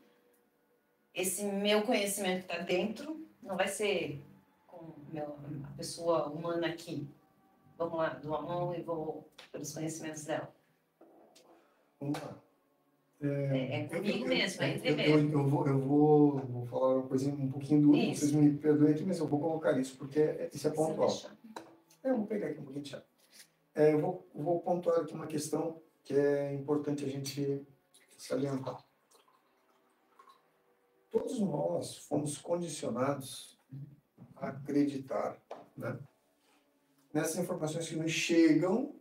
esse meu conhecimento que está dentro, não vai ser com a pessoa humana aqui. Vamos lá, dou a mão e vou pelos conhecimentos dela. Vamos lá. Comigo mesmo, é entre mesmo. Eu vou falar uma coisa um pouquinho dura, vocês me perdoem aqui, mas eu vou colocar isso, porque isso é pontual. Eu vou pegar aqui um pouquinho de chá. Eu vou pontuar aqui uma questão que é importante a gente salientar. Todos nós fomos condicionados a acreditar, né, nessas informações que nos chegam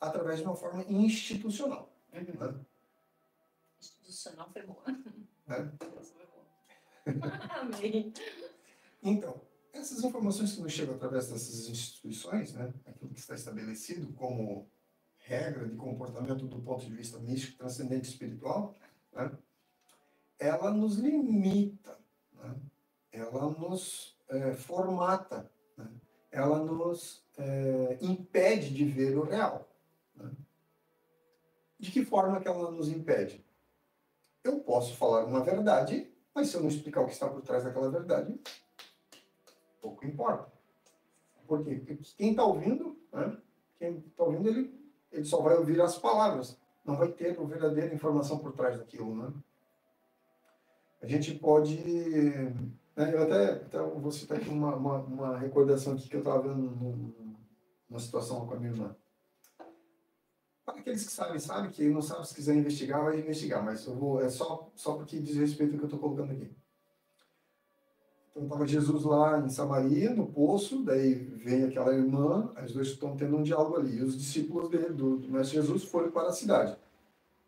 através de uma forma institucional. Né? Institucional foi boa. Né? Foi boa. Amém. Então, essas informações que nos chegam através dessas instituições, né, aquilo que está estabelecido como regra de comportamento do ponto de vista místico, transcendente e espiritual, né, ela nos limita, né, ela nos formata, né, ela nos impede de ver o real. Né? De que forma que ela nos impede? Eu posso falar uma verdade, mas se eu não explicar o que está por trás daquela verdade, pouco importa. Por quê? Porque quem está ouvindo, né, ele ele só vai ouvir as palavras, não vai ter a verdadeira informação por trás daquilo, né? A gente pode, né, eu até vou citar aqui uma recordação aqui que eu estava vendo numa situação com a minha irmã. Para aqueles que sabem que não sabem, se quiser investigar, vai investigar, mas eu vou, é só porque diz respeito ao que eu estou colocando aqui. Então estava Jesus lá em Samaria, no poço, daí vem aquela irmã, as duas estão tendo um diálogo ali, e os discípulos dele, do Mestre Jesus, foram para a cidade.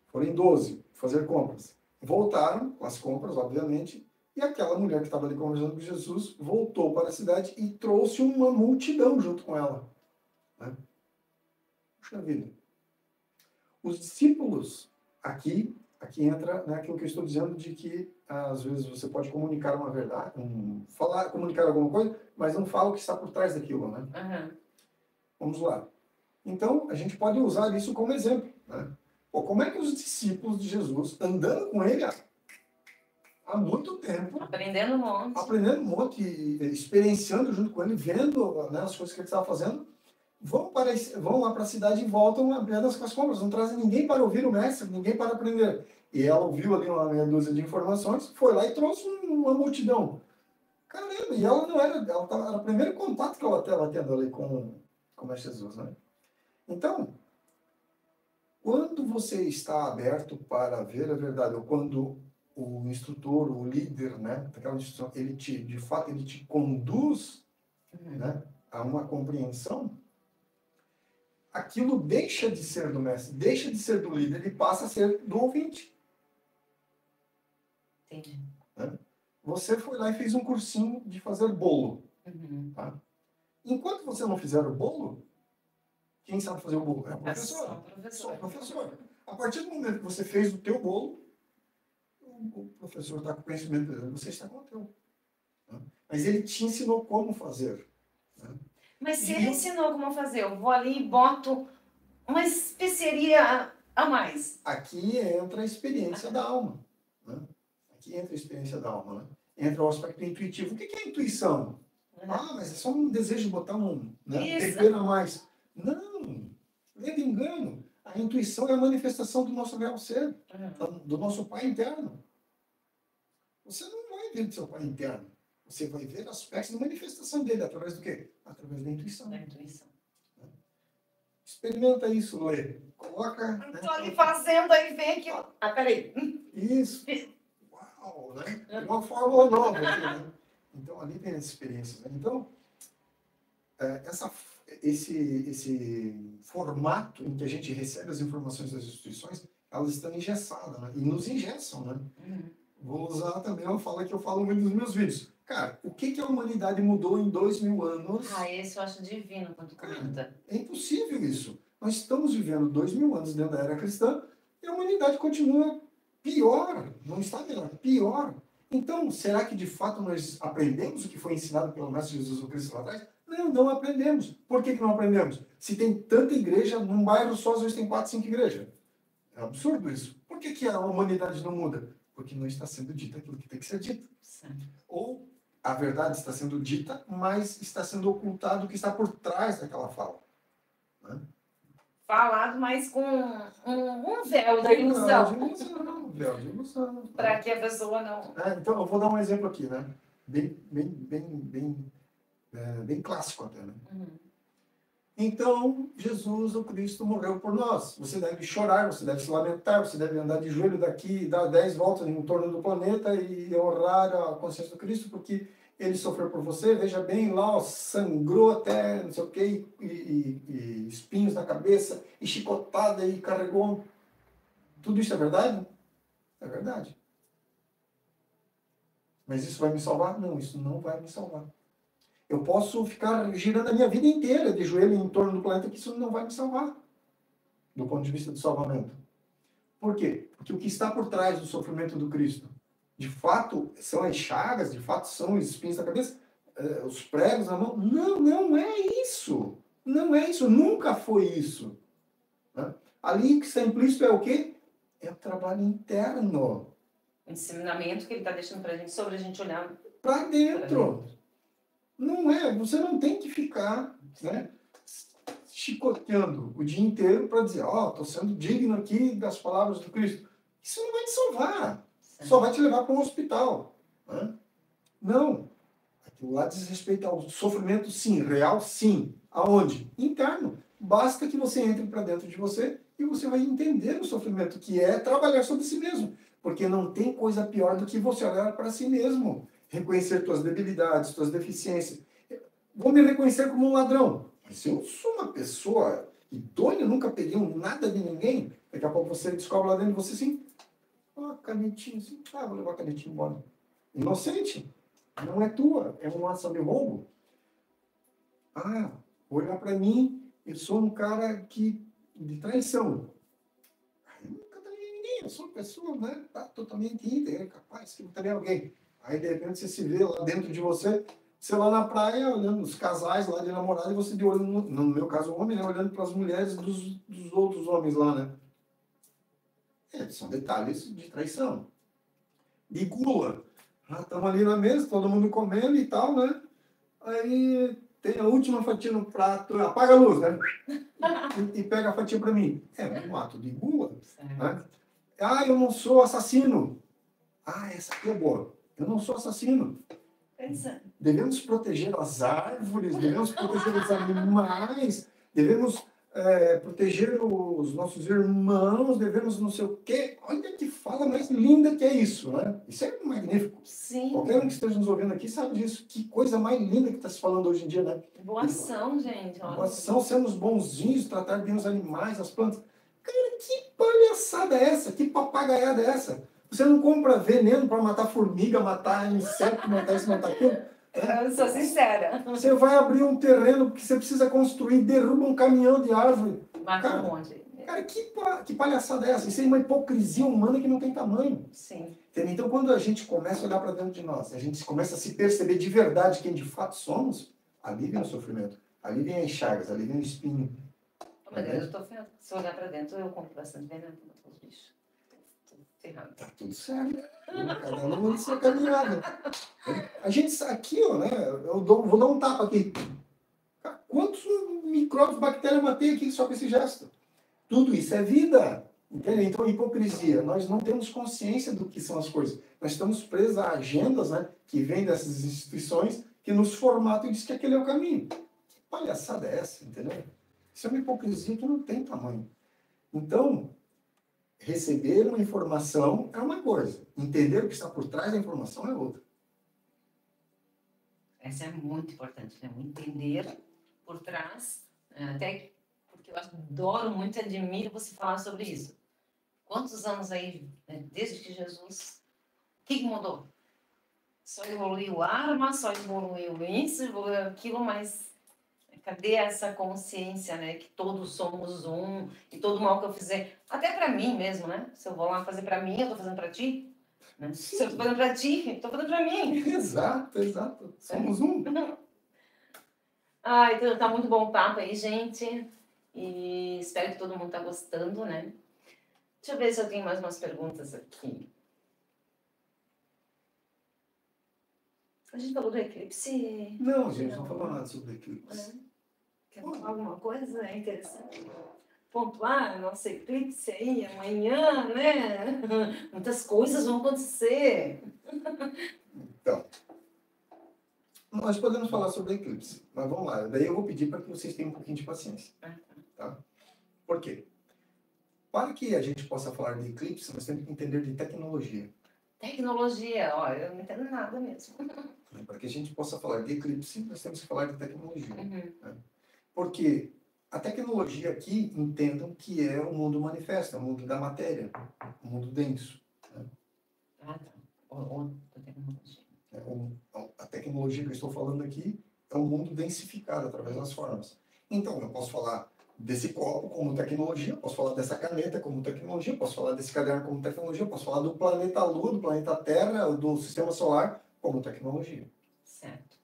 Foram em 12, fazer compras. Voltaram com as compras, obviamente, e aquela mulher que estava ali conversando com Jesus voltou para a cidade e trouxe uma multidão junto com ela. Né? Puxa vida. Os discípulos, aqui entra, né, aquilo que eu estou dizendo de que às vezes você pode comunicar uma verdade, comunicar alguma coisa, mas não fala o que está por trás daquilo, né? Uhum. Vamos lá. Então, a gente pode usar isso como exemplo, né? Pô, como é que os discípulos de Jesus, andando com ele há muito tempo, Aprendendo um monte, experienciando junto com ele, vendo, né, as coisas que ele estava fazendo, vão lá para a cidade e voltam apenas com as compras, não trazem ninguém para ouvir o mestre, ninguém para aprender. E ela ouviu ali uma meia dúzia de informações, foi lá e trouxe uma multidão. Caramba, e ela não era, era o primeiro contato que ela estava tendo ali com o mestre Jesus, né? Então, quando você está aberto para ver a verdade, ou quando o instrutor, o líder, né, daquela instituição, de fato, ele te conduz, né, a uma compreensão, aquilo deixa de ser do mestre, deixa de ser do líder e passa a ser do ouvinte. Entendi. Né? Você foi lá e fez um cursinho de fazer bolo. Tá? Enquanto você não fizer o bolo, quem sabe fazer o bolo? É o professor. Só o professor. A partir do momento que você fez o teu bolo, o professor está com o conhecimento dele, você está com o teu. Né? Mas ele te ensinou como fazer. Né? Mas se ele ensinou como fazer, eu vou ali e boto uma especiaria a mais. Aqui entra a experiência da alma. Né? Aqui entra a experiência da alma. Né? Entra o aspecto intuitivo. O que é intuição? Ah, mas é só um desejo de botar tempero a mais. Não! Leve engano. A intuição é a manifestação do nosso real ser, do nosso Pai interno. Você não vai ver do seu Pai interno. Você vai ver aspectos de manifestação dele. Através do quê? Através da intuição. Da intuição. Experimenta isso, Lê. Coloca... Estou ali fazendo, aí vem aquilo. Ah, peraí. Isso. Uau, né? Uma fórmula nova aqui, né? Então, ali tem as experiências. Né? Então, esse formato em que a gente recebe as informações das instituições, elas estão engessadas, né? E nos engessam, né? Vou usar também uma fala que eu falo muito nos meus vídeos. Cara, o que a humanidade mudou em 2000 anos? Esse eu acho divino quando comenta. É impossível isso. Nós estamos vivendo 2000 anos dentro da era cristã e a humanidade continua pior, não está melhor, pior. Então, será que de fato nós aprendemos o que foi ensinado pelo Mestre Jesus Cristo lá atrás? Não aprendemos. Por que não aprendemos? Se tem tanta igreja, num bairro só, às vezes tem 4, 5 igrejas. É absurdo isso. Por que a humanidade não muda? Porque não está sendo dito aquilo que tem que ser dito. Sim. Ou a verdade está sendo dita, mas está sendo ocultado o que está por trás daquela fala. Né? Falado, mas com um véu da ilusão. Um véu de ilusão. Para que a pessoa não... Então, eu vou dar um exemplo aqui, né? Bem clássico até, né? Então, Jesus, o Cristo, morreu por nós. Você deve chorar, você deve se lamentar, você deve andar de joelho daqui e dar 10 voltas em torno do planeta e honrar a consciência do Cristo, porque ele sofreu por você. Veja bem, lá sangrou até não sei o que, e espinhos na cabeça, e chicotada, e carregou. Tudo isso é verdade? É verdade. Mas isso vai me salvar? Não, isso não vai me salvar. Eu posso ficar girando a minha vida inteira de joelho em torno do planeta, que isso não vai me salvar, do ponto de vista do salvamento. Por quê? Porque o que está por trás do sofrimento do Cristo, de fato, são as chagas, de fato, são os espinhos na cabeça, os pregos na mão. Não é isso. Não é isso. Nunca foi isso. Né? Ali que está implícito é o quê? É o trabalho interno. O ensinamento que ele está deixando para a gente, sobre a gente olhar para dentro. Não é, você não tem que ficar, né? se chicoteando o dia inteiro para dizer, ó, estou sendo digno aqui das palavras do Cristo. Isso não vai te salvar. Só vai te levar para um hospital. Né? Não. Aquilo lá diz respeito ao sofrimento, sim. Real, sim. Aonde? Interno. Basta que você entre para dentro de você e você vai entender o sofrimento, que é trabalhar sobre si mesmo. Porque não tem coisa pior do que você olhar para si mesmo. Reconhecer suas debilidades, suas deficiências. Vou me reconhecer como um ladrão. Mas se eu sou uma pessoa idônea, nunca peguei nada de ninguém, daqui a pouco você descobre lá dentro de você assim, canetinha, assim, vou levar a canetinha embora. Inocente. Não é tua, é uma ação de roubo. Olhar para mim, eu sou um cara de traição. Eu nunca traí ninguém, eu sou uma pessoa, né, totalmente íntegra, capaz que eu trair alguém. Aí, de repente, você se vê lá dentro de você lá na praia, olhando os casais lá de namorado, e você de olho, no meu caso, o homem, né, olhando para as mulheres dos outros homens lá, né? São detalhes de traição. De gula. Estamos ali na mesa, todo mundo comendo e tal, né? Aí tem a última fatia no prato, apaga a luz, né? E pega a fatia para mim. É um ato de gula. Né? Eu não sou assassino. Essa aqui é boa. Eu não sou assassino. Devemos proteger as árvores, devemos proteger os animais, devemos proteger os nossos irmãos, devemos não sei o quê. Olha que fala mais linda que é isso, né? Isso é magnífico. Sim. Qualquer um que esteja nos ouvindo aqui sabe disso. Que coisa mais linda que está se falando hoje em dia, né? Boa ação, gente. Boa ação, sermos bonzinhos, tratar bem os animais, as plantas. Cara, que palhaçada é essa? Que papagaiada é essa? Você não compra veneno para matar formiga, matar inseto, matar isso, matar aquilo. Eu sou sincera. Você vai abrir um terreno que você precisa construir, derruba um caminhão de árvore. Mata um monte. Cara, que palhaçada é essa? Isso é uma hipocrisia humana que não tem tamanho. Sim. Entendeu? Então, quando a gente começa a olhar para dentro de nós, a gente começa a se perceber de verdade quem de fato somos, ali vem o sofrimento, ali vem as chagas, ali vem o espinho. Mas eu estou ferrado. Se olhar para dentro, eu compro bastante veneno para matar os bichos. Ferrado. Tá tudo certo. Cada um na sua caminhada. A gente aqui, ó, né? Vou dar um tapa aqui. Quantos micróbios, bactérias eu matei aqui só com esse gesto? Tudo isso é vida. Entende? Então, hipocrisia. Nós não temos consciência do que são as coisas. Nós estamos presos a agendas, né, que vêm dessas instituições que nos formatam e diz que aquele é o caminho. Que palhaçada é essa? Entendeu? Isso é uma hipocrisia que não tem tamanho. Então, receber uma informação é uma coisa. Entender o que está por trás da informação é outra. Essa é muito importante, né? Entender por trás, até porque eu adoro muito e admiro você falar sobre isso. Quantos anos aí, né, desde que Jesus, o que mudou? Só evoluiu arma, só evoluiu isso, evoluiu aquilo, mas cadê essa consciência, né? Que todos somos um, e todo mal que eu fizer, até para mim mesmo, né? Se eu vou lá fazer para mim, eu tô fazendo para ti. Né? Se eu tô fazendo para ti, eu tô fazendo para mim. Exato. Somos um. Então tá muito bom o papo aí, gente. E espero que todo mundo tá gostando, né? Deixa eu ver se eu tenho mais umas perguntas aqui. A gente falou do eclipse? Não, gente, não falou nada sobre o eclipse. Quer falar alguma coisa interessante? Pontuar nosso eclipse aí amanhã, né? Muitas coisas vão acontecer. Então, nós podemos falar sobre eclipse, mas vamos lá. Daí eu vou pedir para que vocês tenham um pouquinho de paciência. Tá? Por quê? Para que a gente possa falar de eclipse, nós temos que entender de tecnologia. Tecnologia, eu não entendo nada mesmo. Para que a gente possa falar de eclipse, nós temos que falar de tecnologia. Né? Porque a tecnologia aqui, entendam que é o mundo manifesto, é o mundo da matéria, o mundo denso. Né? Outra tecnologia. A tecnologia que eu estou falando aqui é um mundo densificado através das formas. Então, eu posso falar desse copo como tecnologia, posso falar dessa caneta como tecnologia, posso falar desse caderno como tecnologia, posso falar do planeta Lua, do planeta Terra, do sistema solar como tecnologia. Certo.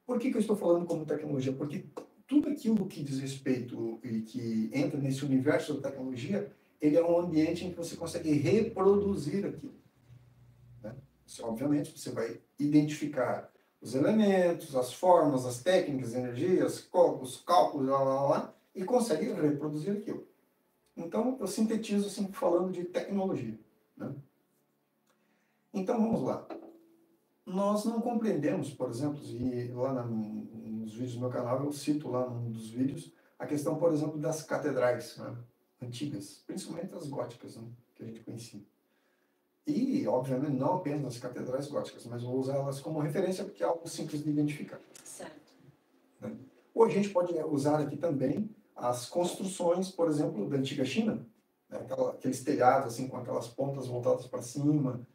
Por que eu estou falando como tecnologia? Porque tudo aquilo que diz respeito e que entra nesse universo da tecnologia, ele é um ambiente em que você consegue reproduzir aquilo. Né? Obviamente, você vai identificar os elementos, as formas, as técnicas, as energias, os cálculos, lá, e consegue reproduzir aquilo. Então, eu sintetizo assim, falando de tecnologia, né? Então, vamos lá. Nós não compreendemos, por exemplo, e lá nos vídeos do meu canal eu cito lá num dos vídeos a questão, por exemplo, das catedrais, né, antigas, principalmente as góticas, né, que a gente conhecia. E, obviamente, não apenas as catedrais góticas, mas vou usar elas como referência porque é algo simples de identificar. Certo. Né? Ou a gente pode usar aqui também as construções, por exemplo, da antiga China, né, aqueles telhados assim, com aquelas pontas voltadas para cima,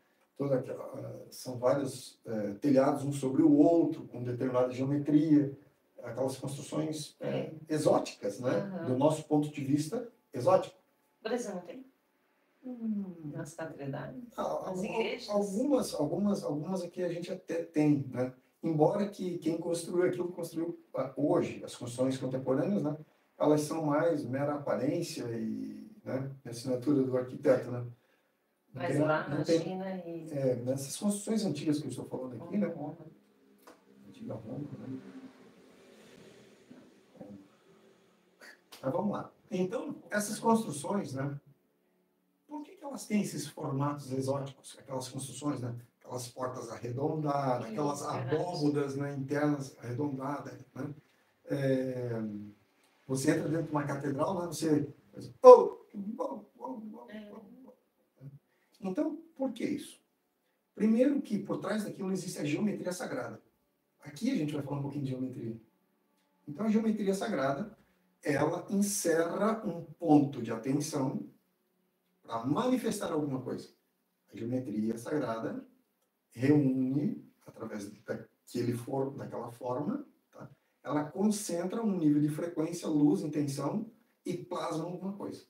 são vários telhados um sobre o outro, com determinada geometria, aquelas construções exóticas, né? Do nosso ponto de vista, exótico. Por exemplo, tem nas catedrais, nas igrejas. Algumas aqui a gente até tem, né? Embora que quem construiu aquilo construiu hoje, as construções contemporâneas, né? Elas são mais mera aparência e, né, assinatura do arquiteto, né? Mas lá na China e... nessas construções antigas que eu estou falando aqui, né? Antiga Roma, né? Mas vamos lá. Então, essas construções, né? Por que elas têm esses formatos exóticos? Aquelas construções, né? Aquelas portas arredondadas, aquelas abóbodas, né, internas arredondadas, né? Você entra dentro de uma catedral, né? Você... Então, por que isso? Primeiro que por trás daquilo existe a geometria sagrada. Aqui a gente vai falar um pouquinho de geometria. Então, a geometria sagrada, ela encerra um ponto de atenção para manifestar alguma coisa. A geometria sagrada reúne, através daquela forma, tá? Ela concentra um nível de frequência, luz, intenção e plasma alguma coisa.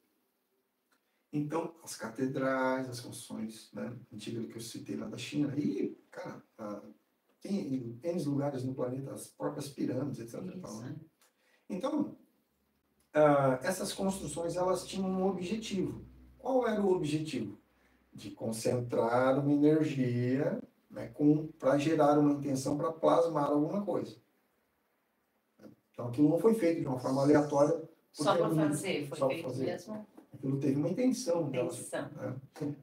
Então, as catedrais, as construções, né, antigas que eu citei lá da China, e, cara, tem em N lugares no planeta, as próprias pirâmides, etc. Né? Então, essas construções, elas tinham um objetivo. Qual era o objetivo? De concentrar uma energia, né, para gerar uma intenção, para plasmar alguma coisa. Então, aquilo não foi feito de uma forma aleatória. Só para fazer, foi feito mesmo? Aquilo teve uma intenção. Né?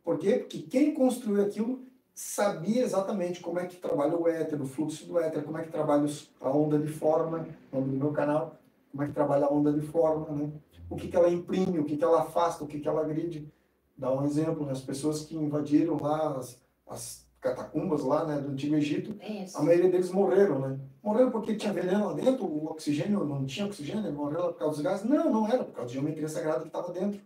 Por quê? Porque quem construiu aquilo sabia exatamente como é que trabalha o éter, o fluxo do éter, como é que trabalha a onda de forma, no nome do meu canal, como é que trabalha a onda de forma, né? O que ela imprime, o que ela afasta, o que ela agride. Dá um exemplo, né? As pessoas que invadiram lá as catacumbas lá, né, do Antigo Egito, a maioria deles morreram, né? Morreram porque tinha veneno lá dentro, o oxigênio, não tinha oxigênio, morreram por causa dos gases? Não, não era, por causa da geometria sagrada que estava dentro.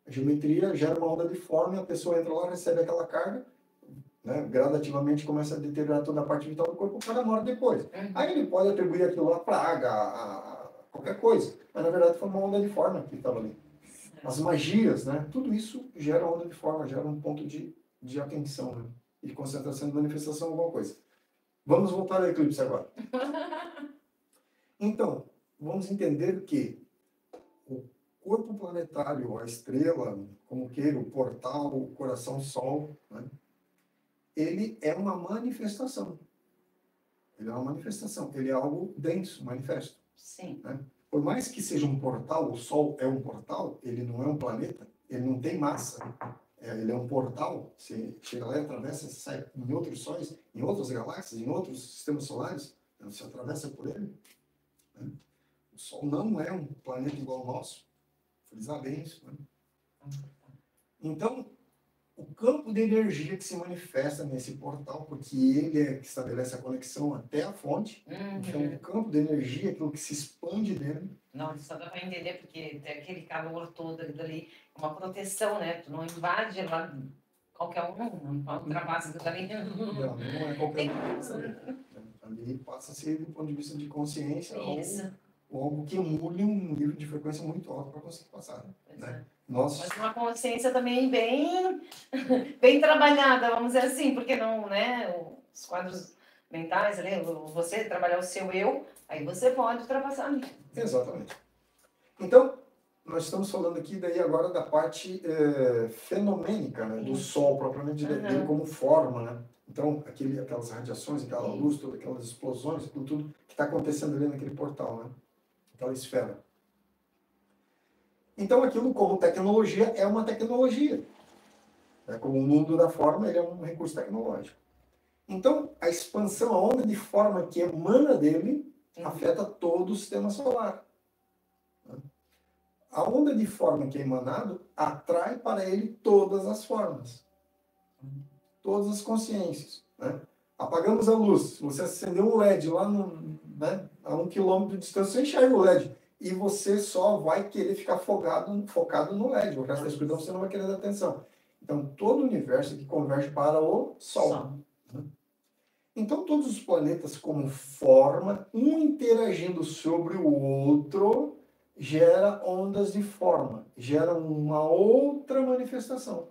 A geometria gera uma onda de forma e a pessoa entra lá, recebe aquela carga, né, gradativamente começa a deteriorar toda a parte vital do corpo, o cara morre depois. Aí ele pode atribuir aquilo à praga, a qualquer coisa, mas na verdade foi uma onda de forma que estava ali. As magias, né, tudo isso gera onda de forma, gera um ponto de atenção, né, e de concentração de manifestação de alguma coisa. Vamos voltar ao eclipse agora. Então, vamos entender que o corpo planetário, a estrela, como queira, o portal, o coração-sol, né, ele é uma manifestação. Ele é uma manifestação. Ele é algo denso, manifesto. Sim. Né? Por mais que seja um portal, o Sol é um portal, ele não é um planeta, ele não tem massa. Ele é um portal. Você chega lá e atravessa, sai em outros sóis, em outras galáxias, em outros sistemas solares, você atravessa por ele. Né? O Sol não é um planeta igual ao nosso. Frisar bem isso. Né? Então, o campo de energia que se manifesta nesse portal, porque ele é que estabelece a conexão até a fonte, então o campo de energia, aquilo que se expande dele. Não, só dá para entender, porque tem aquele calor todo ali, uma proteção, né? Tu não invade lá qualquer um, não ultrapassa aquilo ali. Não é qualquer um. Ali passa a ser, do ponto de vista de consciência, algo que emule um nível de frequência muito alto para conseguir passar. Né? Mas uma consciência também bem trabalhada, vamos dizer assim, porque não, né? Os quadros mentais ali, você trabalhar o seu eu, aí você pode ultrapassar ali. Exatamente. Então, nós estamos falando aqui daí agora da parte fenomênica, né, do Sol, propriamente dele como forma, né? Então, aquelas radiações, aquela luz, todas aquelas explosões, tudo que está acontecendo ali naquele portal, né? Aquela esfera. Então, aquilo como tecnologia é uma tecnologia. Como o mundo da forma, ele é um recurso tecnológico. Então, a expansão, a onda de forma que emana dele, afeta todo o sistema solar. A onda de forma que é emanado atrai para ele todas as formas, todas as consciências. Né? Apagamos a luz. Se você acender um LED lá a 1 quilômetro de distância, você enxerga o LED. E você só vai querer ficar focado no LED. O resto da escuridão você não vai querer dar atenção. Então, todo o universo que converge para o Sol. Né? Então, todos os planetas, como forma, um interagindo sobre o outro, gera ondas de forma, gera uma outra manifestação,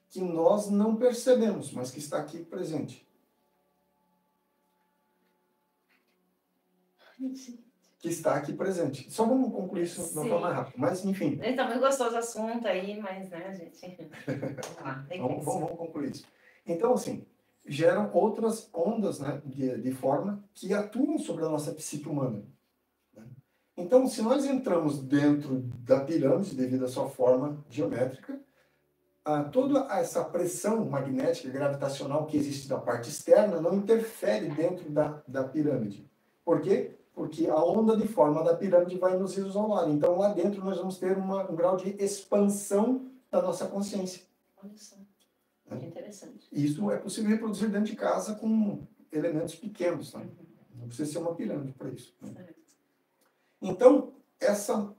que nós não percebemos, mas que está aqui presente. Que está aqui presente. Só vamos concluir isso de uma forma rápida. Mas, enfim. Então, muito gostoso o assunto aí, mas, né, gente... Vamos lá. Vamos concluir isso. Então, assim, geram outras ondas, né, de forma que atuam sobre a nossa psique humana. Né? Então, se nós entramos dentro da pirâmide, devido à sua forma geométrica, toda essa pressão magnética, gravitacional que existe da parte externa não interfere dentro da pirâmide. Por quê? Porque a onda de forma da pirâmide vai nos isolar. Então, lá dentro, nós vamos ter um grau de expansão da nossa consciência. Olha só, que interessante. Isso é possível reproduzir dentro de casa com elementos pequenos. Né? Não precisa ser uma pirâmide para isso. Né? Então,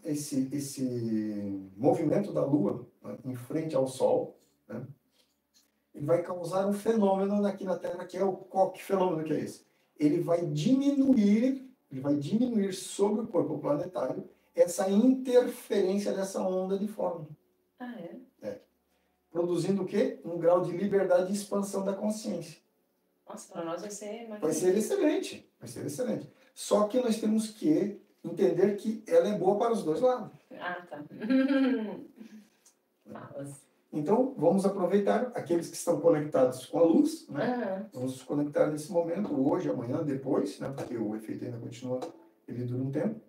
esse movimento da Lua, né, em frente ao Sol, né, ele vai causar um fenômeno aqui na Terra, que fenômeno que é esse? Ele vai diminuir sobre o corpo planetário essa interferência dessa onda de forma. Ah, é? Produzindo o quê? Um grau de liberdade e expansão da consciência. Nossa, para nós vai ser magnífico. Vai ser excelente. Vai ser excelente. Só que nós temos que entender que ela é boa para os dois lados. Ah, tá. Então, vamos aproveitar aqueles que estão conectados com a luz, né? Vamos nos conectar nesse momento, hoje, amanhã, depois, né? Porque o efeito ainda continua, ele dura um tempo.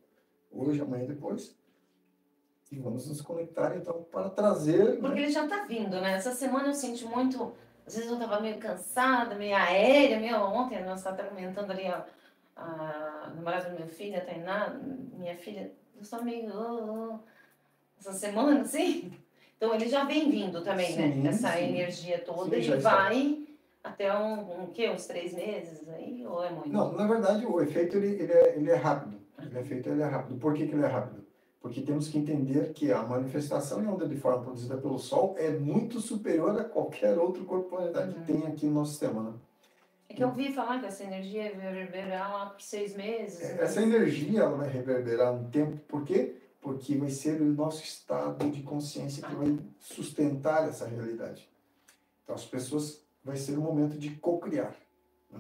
Hoje, amanhã, depois. E vamos nos conectar, então, para trazer... Porque ele já está vindo, né? Essa semana eu senti muito... Às vezes eu estava meio cansada, meio aérea, meio ontem, nós estávamos comentando ali, a namorada do meu filho, a Tainá, minha filha, eu estou meio... essa semana, assim... Então, ele já vem vindo também, sim, né? Essa energia toda, sim, e vai até uns 3 meses aí, ou é muito? Não, na verdade, o efeito, ele é rápido. Ele é rápido. Por que ele é rápido? Porque temos que entender que a manifestação em onda de forma produzida pelo Sol é muito superior a qualquer outro corpo planetário que tem aqui no nosso sistema, né? É que eu ouvi falar que essa energia vai reverberar lá por 6 meses. Essa energia, ela vai reverberar um tempo. Por quê? Porque vai ser o nosso estado de consciência que vai sustentar essa realidade. Então, as pessoas, vai ser um momento de co-criar. Né?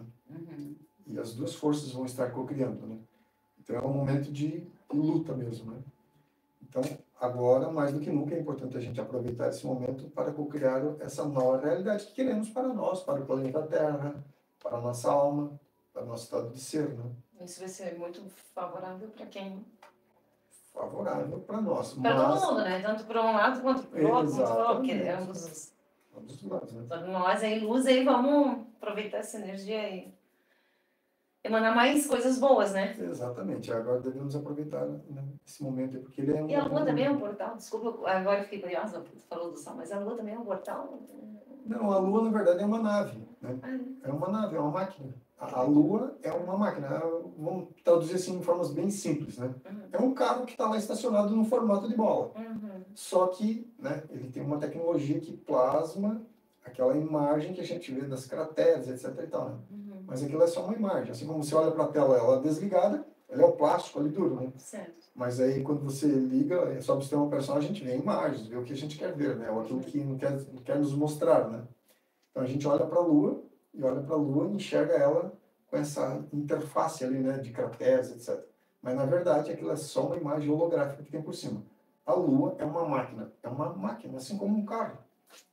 E as duas forças vão estar co-criando. Né? Então, é um momento de luta mesmo. Né? Então, agora, mais do que nunca, é importante a gente aproveitar esse momento para co-criar essa nova realidade que queremos para nós, para o planeta Terra, para a nossa alma, para o nosso estado de ser. Né? Isso vai ser muito favorável para quem... Favorável para nós. Para todo mundo, né? Tanto para um lado quanto para o outro, porque ambos os lados, né? Nós aí, luz, aí vamos aproveitar essa energia e emanar mais coisas boas, né? Exatamente. Agora devemos aproveitar, né, esse momento, porque ele é um... E a Lua também é um portal? Desculpa, agora eu fiquei curiosa, tu falou do Sol, mas a Lua também é um portal? Não, a Lua, na verdade, é uma nave, né? É uma nave, é uma máquina. A Lua é uma máquina, vamos traduzir assim em formas bem simples, né? É um carro que está lá estacionado no formato de bola. Só que, né, ele tem uma tecnologia que plasma aquela imagem que a gente vê das crateras, etc. e tal, né? Mas aquilo é só uma imagem. Assim como você olha para a tela, ela é desligada, ela é o plástico ali duro, né? Certo. Mas aí quando você liga, é só o sistema operacional, a gente vê imagens, vê o que a gente quer ver, né? Ou aquilo que não quer nos mostrar, né? Então a gente olha para a Lua, e olha para a Lua e enxerga ela com essa interface ali, né, de crateras, etc. Mas, na verdade, aquilo é só uma imagem holográfica que tem por cima. A Lua é uma máquina, assim como um carro.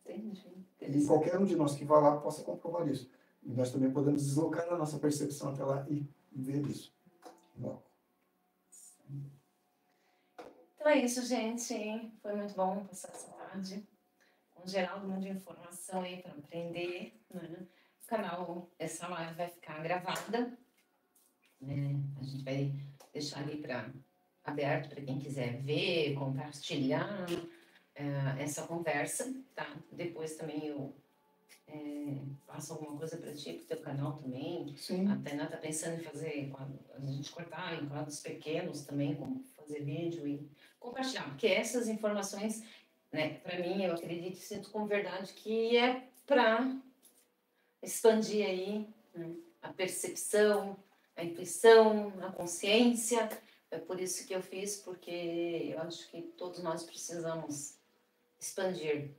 Entendi. E qualquer um de nós que vá lá possa comprovar isso. E nós também podemos deslocar a nossa percepção até lá e ver isso. Bom. Então é isso, gente. Foi muito bom passar essa tarde com o Geraldo, muita informação aí para aprender, né? O canal, essa live vai ficar gravada, né? A gente vai deixar ali aberto para quem quiser ver, compartilhar essa conversa, tá? Depois também eu faço alguma coisa para ti, pro teu canal também. Sim. A Tainá tá pensando em fazer, a gente cortar em quadros pequenos também, como fazer vídeo e compartilhar, porque essas informações, né, para mim, eu acredito e sinto como verdade que é para expandir aí, né, a percepção, a intuição, a consciência. É por isso que eu fiz, porque eu acho que todos nós precisamos expandir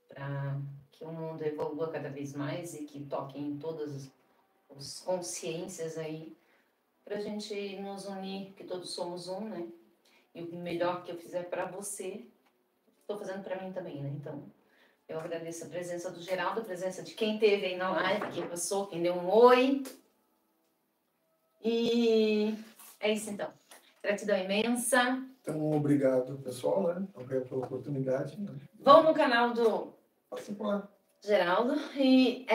para que o mundo evolua cada vez mais e que toque em todas as consciências aí, para a gente nos unir, que todos somos um, né? E o melhor que eu fizer para você, estou fazendo para mim também, né? Então, eu agradeço a presença do Geraldo, a presença de quem esteve aí na live, quem passou, quem deu um oi. E é isso então. Gratidão imensa. Então, obrigado, pessoal, né, pela oportunidade. Né? Vão no canal do Passa por lá. Geraldo e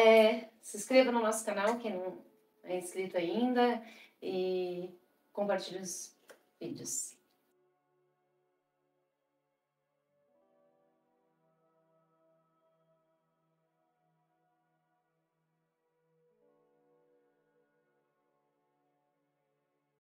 se inscreva no nosso canal, quem não é inscrito ainda, e compartilhe os vídeos.